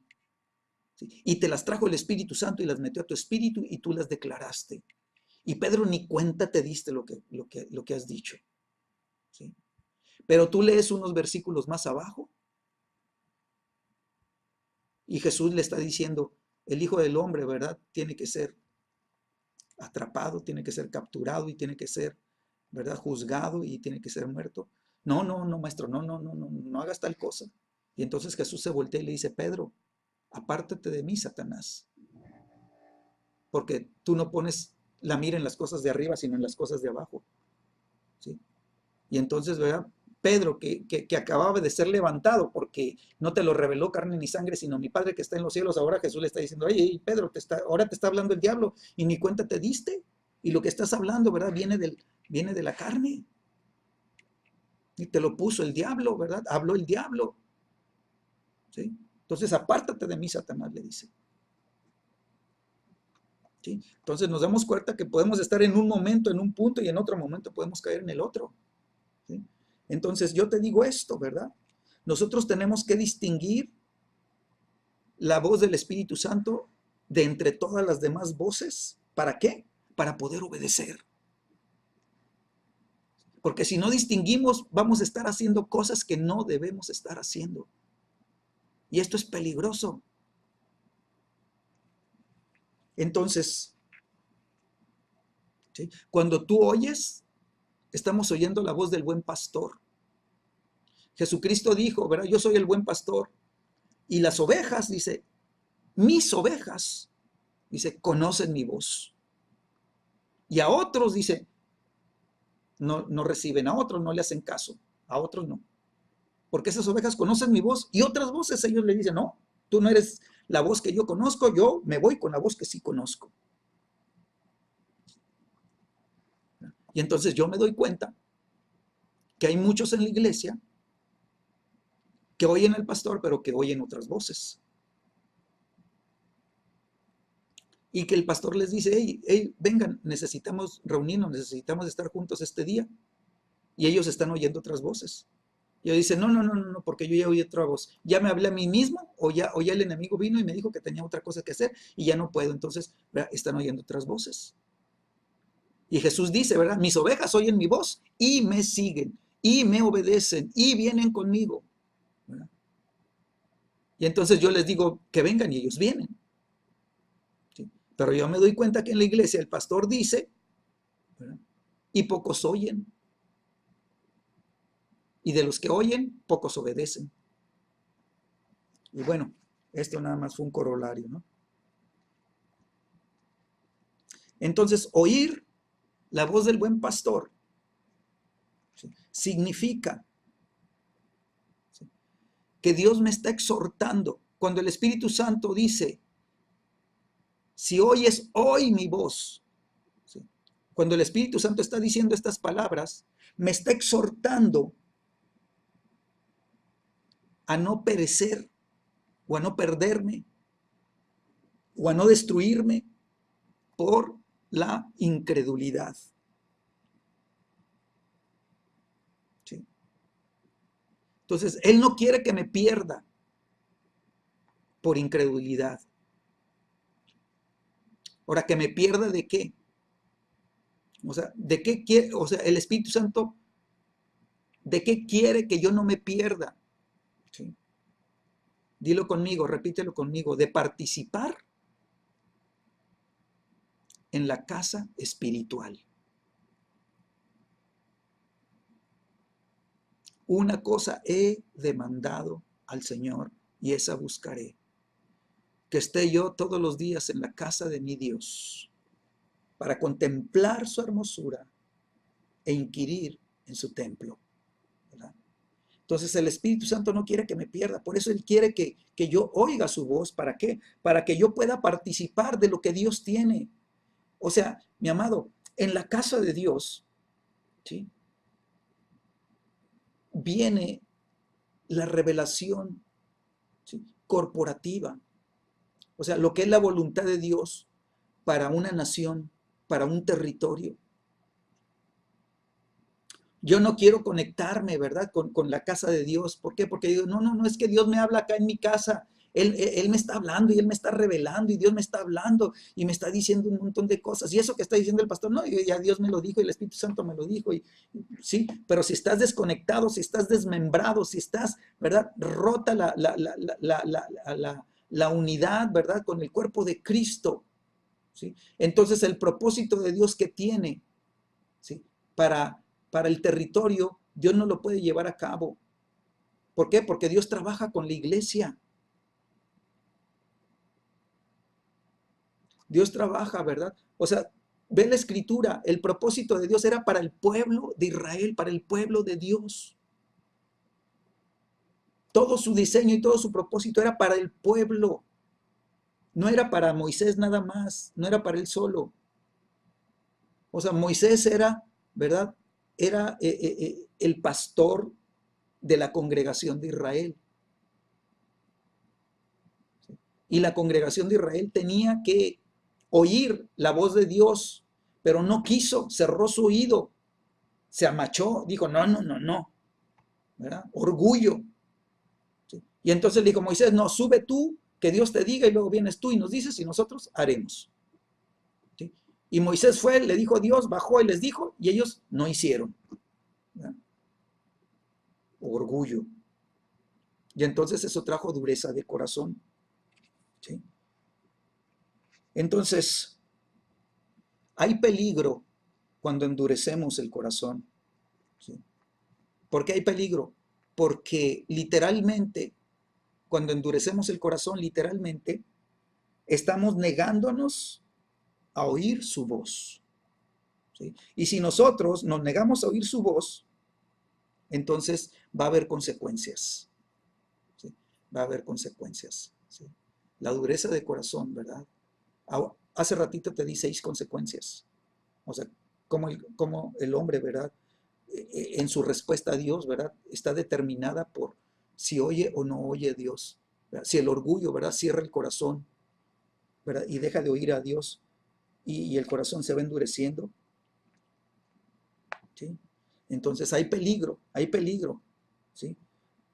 ¿sí? Y te las trajo el Espíritu Santo y las metió a tu espíritu y tú las declaraste. Y Pedro ni cuenta te diste lo que has dicho, ¿sí? Pero tú lees unos versículos más abajo y Jesús le está diciendo, el Hijo del Hombre, ¿verdad? Tiene que ser atrapado, tiene que ser capturado y tiene que ser, ¿verdad? Juzgado y tiene que ser muerto. No, no, no, maestro, no, no, no, no, no hagas tal cosa. Y entonces Jesús se voltea y le dice, Pedro, apártate de mí, Satanás, porque tú no pones la mira en las cosas de arriba, sino en las cosas de abajo, ¿sí? Y entonces, ¿verdad? Pedro, que acababa de ser levantado porque no te lo reveló carne ni sangre, sino mi Padre que está en los cielos, ahora Jesús le está diciendo, oye, Pedro, ahora te está hablando el diablo y ni cuenta te diste. Y lo que estás hablando, ¿verdad? Viene de la carne. Y te lo puso el diablo, ¿verdad? Habló el diablo, ¿sí? Entonces, apártate de mí, Satanás, le dice. ¿Sí? Entonces nos damos cuenta que podemos estar en un momento, en un punto, y en otro momento podemos caer en el otro, ¿sí? Entonces yo te digo esto, ¿verdad? Nosotros tenemos que distinguir la voz del Espíritu Santo de entre todas las demás voces. ¿Para qué? Para poder obedecer. Porque si no distinguimos, vamos a estar haciendo cosas que no debemos estar haciendo. Y esto es peligroso. Entonces, ¿sí? Cuando tú oyes, estamos oyendo la voz del buen pastor. Jesucristo dijo, ¿verdad? Yo soy el buen pastor. Y las ovejas, dice, mis ovejas, dice, conocen mi voz. Y a otros, dice, no reciben, a otros no le hacen caso, a otros no. Porque esas ovejas conocen mi voz y otras voces ellos le dicen, no, tú no eres la voz que yo conozco, yo me voy con la voz que sí conozco. Y entonces yo me doy cuenta que hay muchos en la iglesia que oyen al pastor, pero que oyen otras voces. Y que el pastor les dice, hey, vengan, necesitamos reunirnos, necesitamos estar juntos este día. Y ellos están oyendo otras voces. Y ellos dicen, no, porque yo ya oí otra voz. Ya me hablé a mí mismo, o ya el enemigo vino y me dijo que tenía otra cosa que hacer y ya no puedo. Entonces, ¿verdad? Están oyendo otras voces. Y Jesús dice, ¿verdad? Mis ovejas oyen mi voz y me siguen, y me obedecen, y vienen conmigo, ¿verdad? Y entonces yo les digo que vengan y ellos vienen, ¿sí? Pero yo me doy cuenta que en la iglesia el pastor dice, ¿verdad? Y pocos oyen. Y de los que oyen, pocos obedecen. Y bueno, esto nada más fue un corolario, ¿no? Entonces, oír la voz del buen pastor, ¿sí? Significa que Dios me está exhortando. Cuando el Espíritu Santo dice, si oyes hoy mi voz, ¿sí? Cuando el Espíritu Santo está diciendo estas palabras, me está exhortando a no perecer o a no perderme o a no destruirme por la incredulidad. ¿Sí? Entonces, Él no quiere que me pierda por incredulidad. Ahora, ¿que me pierda de qué? O sea, ¿de qué quiere? O sea, el Espíritu Santo, ¿de qué quiere que yo no me pierda? ¿Sí? Dilo conmigo, repítelo conmigo, de participar en la casa espiritual. Una cosa he demandado al Señor y esa buscaré, que esté yo todos los días en la casa de mi Dios para contemplar su hermosura e inquirir en su templo, ¿verdad? Entonces el Espíritu Santo no quiere que me pierda, por eso Él quiere que yo oiga su voz. ¿Para qué? Para que yo pueda participar de lo que Dios tiene. O sea, mi amado, en la casa de Dios, ¿sí?, viene la revelación, ¿sí?, corporativa. O sea, lo que es la voluntad de Dios para una nación, para un territorio. Yo no quiero conectarme, ¿verdad?, con la casa de Dios. ¿Por qué? Porque digo, no, es que Dios me habla acá en mi casa. Él me está hablando y Él me está revelando y Dios me está hablando y me está diciendo un montón de cosas. Y eso que está diciendo el pastor, no, ya Dios me lo dijo y el Espíritu Santo me lo dijo. Sí, pero si estás desconectado, si estás desmembrado, si estás, ¿verdad?, rota la unidad, ¿verdad?, con el cuerpo de Cristo, ¿sí? Entonces el propósito de Dios que tiene, ¿sí?, para el territorio, Dios no lo puede llevar a cabo. ¿Por qué? Porque Dios trabaja con la iglesia. Dios trabaja, ¿verdad? O sea, ve la escritura, el propósito de Dios era para el pueblo de Israel, para el pueblo de Dios. Todo su diseño y todo su propósito era para el pueblo. No era para Moisés nada más, no era para él solo. O sea, Moisés era, ¿verdad?, era el pastor de la congregación de Israel. Y la congregación de Israel tenía que oír la voz de Dios, pero no quiso, cerró su oído, se amachó, dijo, no, ¿verdad? Orgullo. ¿Sí? Y entonces le dijo Moisés, no, sube tú, que Dios te diga, y luego vienes tú y nos dices y nosotros haremos. ¿Sí? Y Moisés fue, le dijo a Dios, bajó y les dijo, y ellos no hicieron. ¿Verdad? Orgullo. Y entonces eso trajo dureza de corazón. ¿Sí? Entonces, hay peligro cuando endurecemos el corazón. ¿Sí? ¿Por qué hay peligro? Porque literalmente, cuando endurecemos el corazón, literalmente, estamos negándonos a oír su voz. ¿Sí? Y si nosotros nos negamos a oír su voz, entonces va a haber consecuencias. ¿Sí? Va a haber consecuencias. ¿Sí? La dureza de corazón, ¿verdad? Hace ratito te di 6 consecuencias. O sea, como el hombre, ¿verdad?, en su respuesta a Dios, ¿verdad?, está determinada por si oye o no oye a Dios, ¿verdad? Si el orgullo, ¿verdad?, cierra el corazón, ¿verdad?, y deja de oír a Dios y el corazón se va endureciendo, ¿sí? Entonces hay peligro, ¿sí?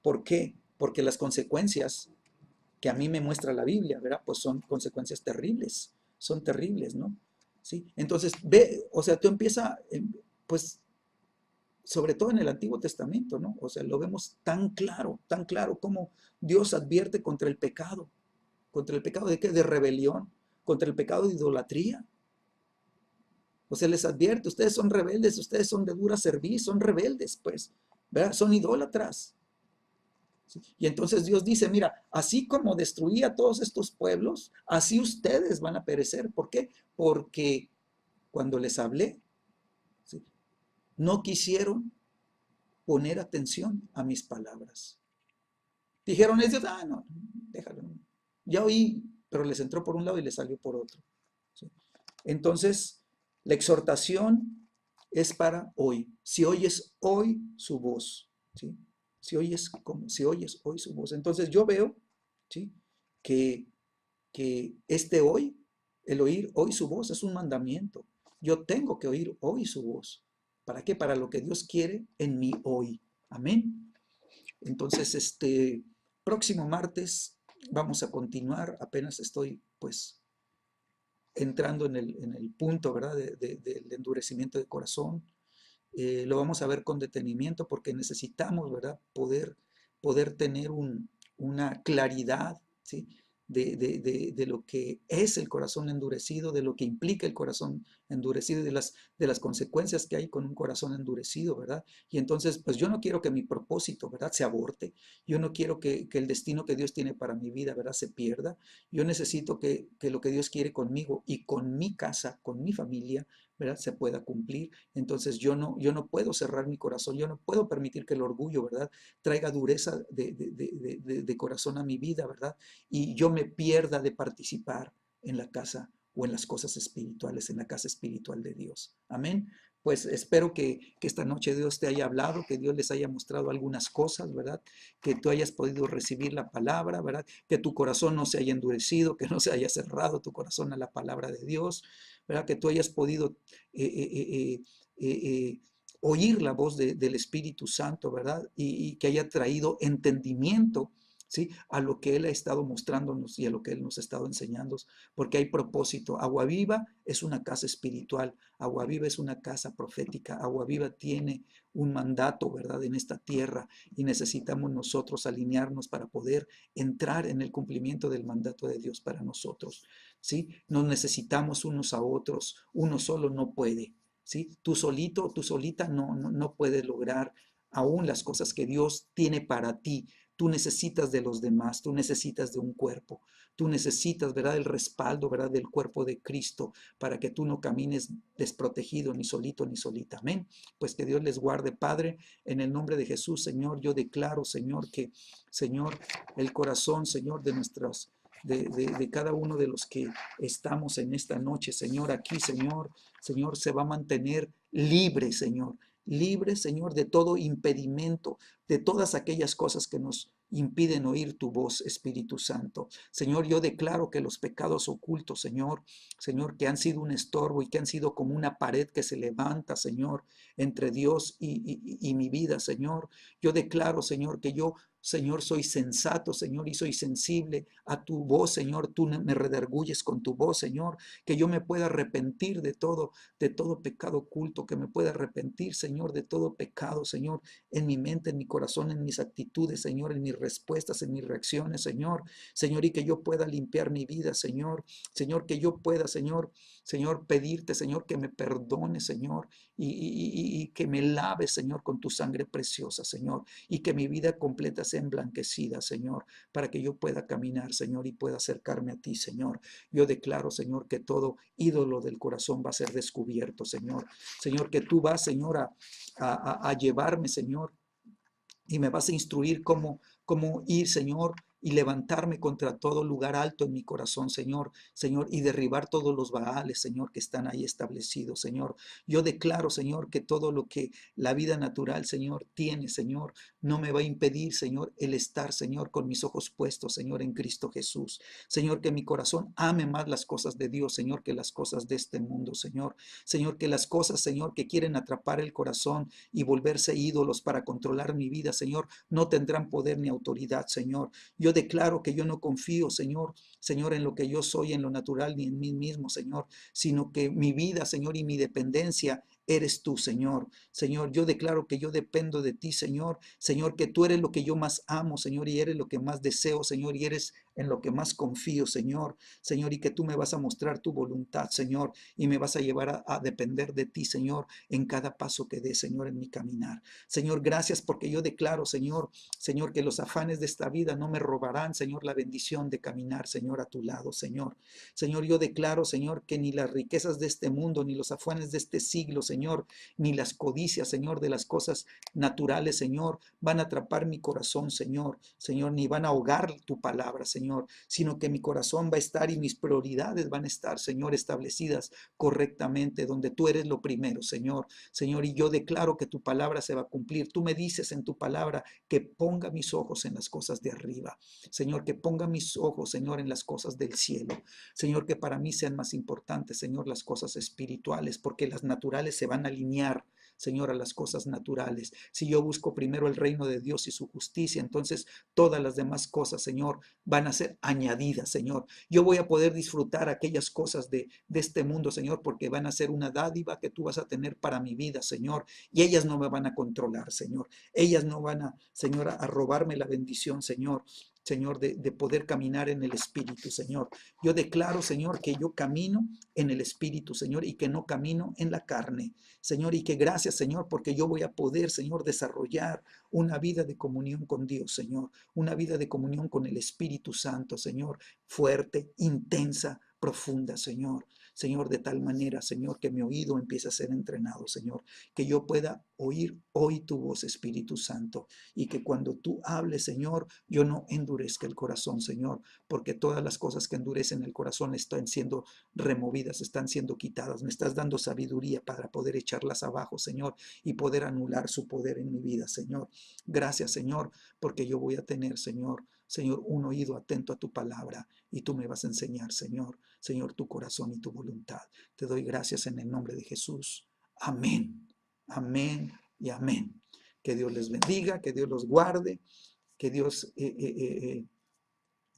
¿Por qué? Porque las consecuencias que a mí me muestra la Biblia, ¿verdad?, pues son consecuencias terribles, son terribles, ¿no? ¿Sí? Entonces, ve, o sea, tú empiezas, pues, sobre todo en el Antiguo Testamento, ¿no? O sea, lo vemos tan claro como Dios advierte contra el pecado de qué, de rebelión, contra el pecado de idolatría. O sea, les advierte, ustedes son rebeldes, ustedes son de dura cerviz, son rebeldes, pues, ¿verdad? Son idólatras. ¿Sí? Y entonces Dios dice, mira, así como destruí a todos estos pueblos, así ustedes van a perecer. ¿Por qué? Porque cuando les hablé, ¿sí?, no quisieron poner atención a mis palabras. Dijeron ellos, ah, no, déjalo. Ya oí, pero les entró por un lado y les salió por otro. ¿Sí? Entonces, la exhortación es para hoy. Si oyes hoy su voz, ¿sí? Si oyes hoy su voz. Entonces yo veo, ¿sí? que, que este hoy, el oír hoy su voz es un mandamiento. Yo tengo que oír hoy su voz. ¿Para qué? Para lo que Dios quiere en mi hoy. Amén. Entonces, próximo martes vamos a continuar. Apenas estoy, pues, entrando en el punto, ¿verdad?, del endurecimiento de corazón. Lo vamos a ver con detenimiento porque necesitamos, ¿verdad?, poder tener una claridad, ¿sí?, de lo que es el corazón endurecido, de lo que implica el corazón endurecido y de las consecuencias que hay con un corazón endurecido, ¿verdad? Y entonces, pues yo no quiero que mi propósito, ¿verdad?, se aborte. Yo no quiero que el destino que Dios tiene para mi vida, ¿verdad?, se pierda. Yo necesito que lo que Dios quiere conmigo y con mi casa, con mi familia, ¿verdad?, se pueda cumplir. Entonces yo no puedo cerrar mi corazón, yo no puedo permitir que el orgullo, ¿verdad?, traiga dureza de corazón a mi vida, ¿verdad? Y yo me pierda de participar en la casa o en las cosas espirituales, en la casa espiritual de Dios. Amén. Pues espero que esta noche Dios te haya hablado, que Dios les haya mostrado algunas cosas, ¿verdad? Que tú hayas podido recibir la palabra, ¿verdad? Que tu corazón no se haya endurecido, que no se haya cerrado tu corazón a la palabra de Dios, ¿verdad? Que tú hayas podido eh, eh, oír la voz del Espíritu Santo, ¿verdad? Y que haya traído entendimiento, ¿sí?, a lo que Él ha estado mostrándonos y a lo que Él nos ha estado enseñando, porque hay propósito. Agua Viva es una casa espiritual, Agua Viva es una casa profética, Agua Viva tiene un mandato, ¿verdad?, en esta tierra y necesitamos nosotros alinearnos para poder entrar en el cumplimiento del mandato de Dios para nosotros, ¿sí? Nos necesitamos unos a otros, uno solo no puede, ¿sí? Tú solito, tú solita no puedes lograr aún las cosas que Dios tiene para ti. Tú necesitas de los demás, tú necesitas de un cuerpo, tú necesitas, ¿verdad?, el respaldo, ¿verdad?, del cuerpo de Cristo para que tú no camines desprotegido, ni solito, ni solita. Amén. Pues que Dios les guarde, Padre, en el nombre de Jesús, Señor. Yo declaro, Señor, que, Señor, el corazón, Señor, de cada uno de los que estamos en esta noche, Señor, aquí, Señor, se va a mantener libre, Señor. Libre, Señor, de todo impedimento, de todas aquellas cosas que nos impiden oír tu voz, Espíritu Santo. Señor, yo declaro que los pecados ocultos, Señor, que han sido un estorbo y que han sido como una pared que se levanta, Señor, entre Dios y mi vida, Señor. Yo declaro, Señor, que yo, Señor, soy sensato, Señor, y soy sensible a tu voz, Señor. Tú me redarguyes con tu voz, Señor, que yo me pueda arrepentir de todo pecado oculto, que me pueda arrepentir, Señor, de todo pecado, Señor, en mi mente, en mi corazón, en mis actitudes, Señor, en mis respuestas, en mis reacciones, Señor, Señor, y que yo pueda limpiar mi vida, Señor, Señor, que yo pueda, Señor, pedirte, Señor, que me perdone, Señor, y que me lave, Señor, con tu sangre preciosa, Señor, y que mi vida completa sea emblanquecida, Señor, para que yo pueda caminar, Señor, y pueda acercarme a ti, Señor. Yo declaro, Señor, que todo ídolo del corazón va a ser descubierto, Señor. Señor, que tú vas, Señor, a llevarme, Señor, y me vas a instruir cómo ir, Señor, y levantarme contra todo lugar alto en mi corazón, Señor, y derribar todos los baales, Señor, que están ahí establecidos, Señor. Yo declaro, Señor, que todo lo que la vida natural, Señor, tiene, Señor, no me va a impedir, Señor, el estar, Señor, con mis ojos puestos, Señor, en Cristo Jesús. Señor, que mi corazón ame más las cosas de Dios, Señor, que las cosas de este mundo, Señor. Señor, que las cosas, Señor, que quieren atrapar el corazón y volverse ídolos para controlar mi vida, Señor, no tendrán poder ni autoridad, Señor. Yo declaro que yo no confío, Señor, en lo que yo soy, en lo natural, ni en mí mismo, Señor, sino que mi vida, Señor, y mi dependencia eres tú, Señor. Señor, yo declaro que yo dependo de ti, Señor, que tú eres lo que yo más amo, Señor, y eres lo que más deseo, Señor, y eres en lo que más confío, Señor, y que tú me vas a mostrar tu voluntad, Señor, y me vas a llevar a depender de ti, Señor, en cada paso que dé, Señor, en mi caminar. Señor, gracias porque yo declaro, Señor, que los afanes de esta vida no me robarán, Señor, la bendición de caminar, Señor, a tu lado, Señor. Señor, yo declaro, Señor, que ni las riquezas de este mundo, ni los afanes de este siglo, Señor, ni las codicias, Señor, de las cosas naturales, Señor, van a atrapar mi corazón, Señor, Señor, ni van a ahogar tu palabra, Señor, sino que mi corazón va a estar y mis prioridades van a estar, Señor, establecidas correctamente, donde tú eres lo primero, Señor. Señor, y yo declaro que tu palabra se va a cumplir. Tú me dices en tu palabra que ponga mis ojos en las cosas de arriba. Señor, que ponga mis ojos, Señor, en las cosas del cielo. Señor, que para mí sean más importantes, Señor, las cosas espirituales, porque las naturales se van a alinear, Señor, a las cosas naturales. Si yo busco primero el reino de Dios y su justicia, entonces todas las demás cosas, Señor, van a ser añadidas, Señor. Yo voy a poder disfrutar aquellas cosas de este mundo, Señor, porque van a ser una dádiva que tú vas a tener para mi vida, Señor, y ellas no me van a controlar, Señor. Ellas no van a, Señor, a robarme la bendición, Señor. Señor, de poder caminar en el Espíritu, Señor. Yo declaro, Señor, que yo camino en el Espíritu, Señor, y que no camino en la carne, Señor, y que gracias, Señor, porque yo voy a poder, Señor, desarrollar una vida de comunión con Dios, Señor, una vida de comunión con el Espíritu Santo, Señor, fuerte, intensa, profunda, Señor. Señor, de tal manera, Señor, que mi oído empiece a ser entrenado, Señor, que yo pueda oír hoy tu voz, Espíritu Santo, y que cuando tú hables, Señor, yo no endurezca el corazón, Señor, porque todas las cosas que endurecen el corazón están siendo removidas, están siendo quitadas. Me estás dando sabiduría para poder echarlas abajo, Señor, y poder anular su poder en mi vida, Señor. Gracias, Señor, porque yo voy a tener, Señor, un oído atento a tu palabra y tú me vas a enseñar, Señor, tu corazón y tu voluntad. Te doy gracias en el nombre de Jesús. Amén, amén y amén. Que Dios les bendiga, que Dios los guarde, que Dios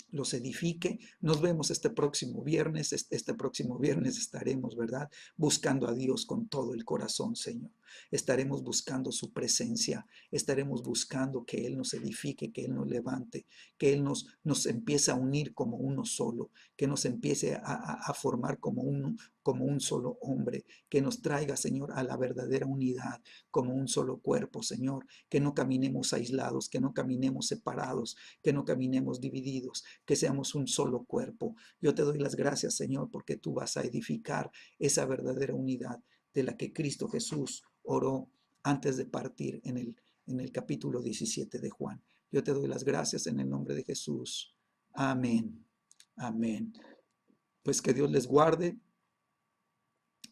los edifique. Nos vemos este próximo viernes. Este próximo viernes estaremos, ¿verdad? Buscando a Dios con todo el corazón, Señor. Estaremos buscando su presencia. Estaremos buscando que Él nos edifique, que Él nos levante, que Él nos empiece a unir como uno solo, que nos empiece a formar como un solo hombre, que nos traiga, Señor, a la verdadera unidad, como un solo cuerpo, Señor, que no caminemos aislados, que no caminemos separados, que no caminemos divididos, que seamos un solo cuerpo. Yo te doy las gracias, Señor, porque tú vas a edificar esa verdadera unidad de la que Cristo Jesús oró antes de partir en el capítulo 17 de Juan. Yo te doy las gracias en el nombre de Jesús. Amén. Amén. Pues que Dios les guarde,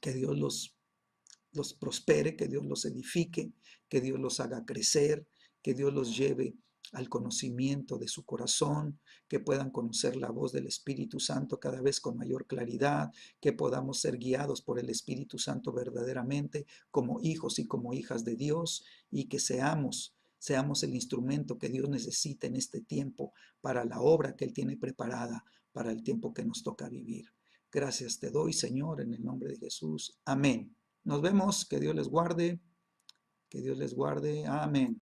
que Dios los prospere, que Dios los edifique, que Dios los haga crecer, que Dios los lleve al conocimiento de su corazón, que puedan conocer la voz del Espíritu Santo cada vez con mayor claridad, que podamos ser guiados por el Espíritu Santo verdaderamente como hijos y como hijas de Dios, y que seamos el instrumento que Dios necesita en este tiempo para la obra que Él tiene preparada para el tiempo que nos toca vivir. Gracias te doy, Señor, en el nombre de Jesús. Amén. Nos vemos, que Dios les guarde, que Dios les guarde. Amén.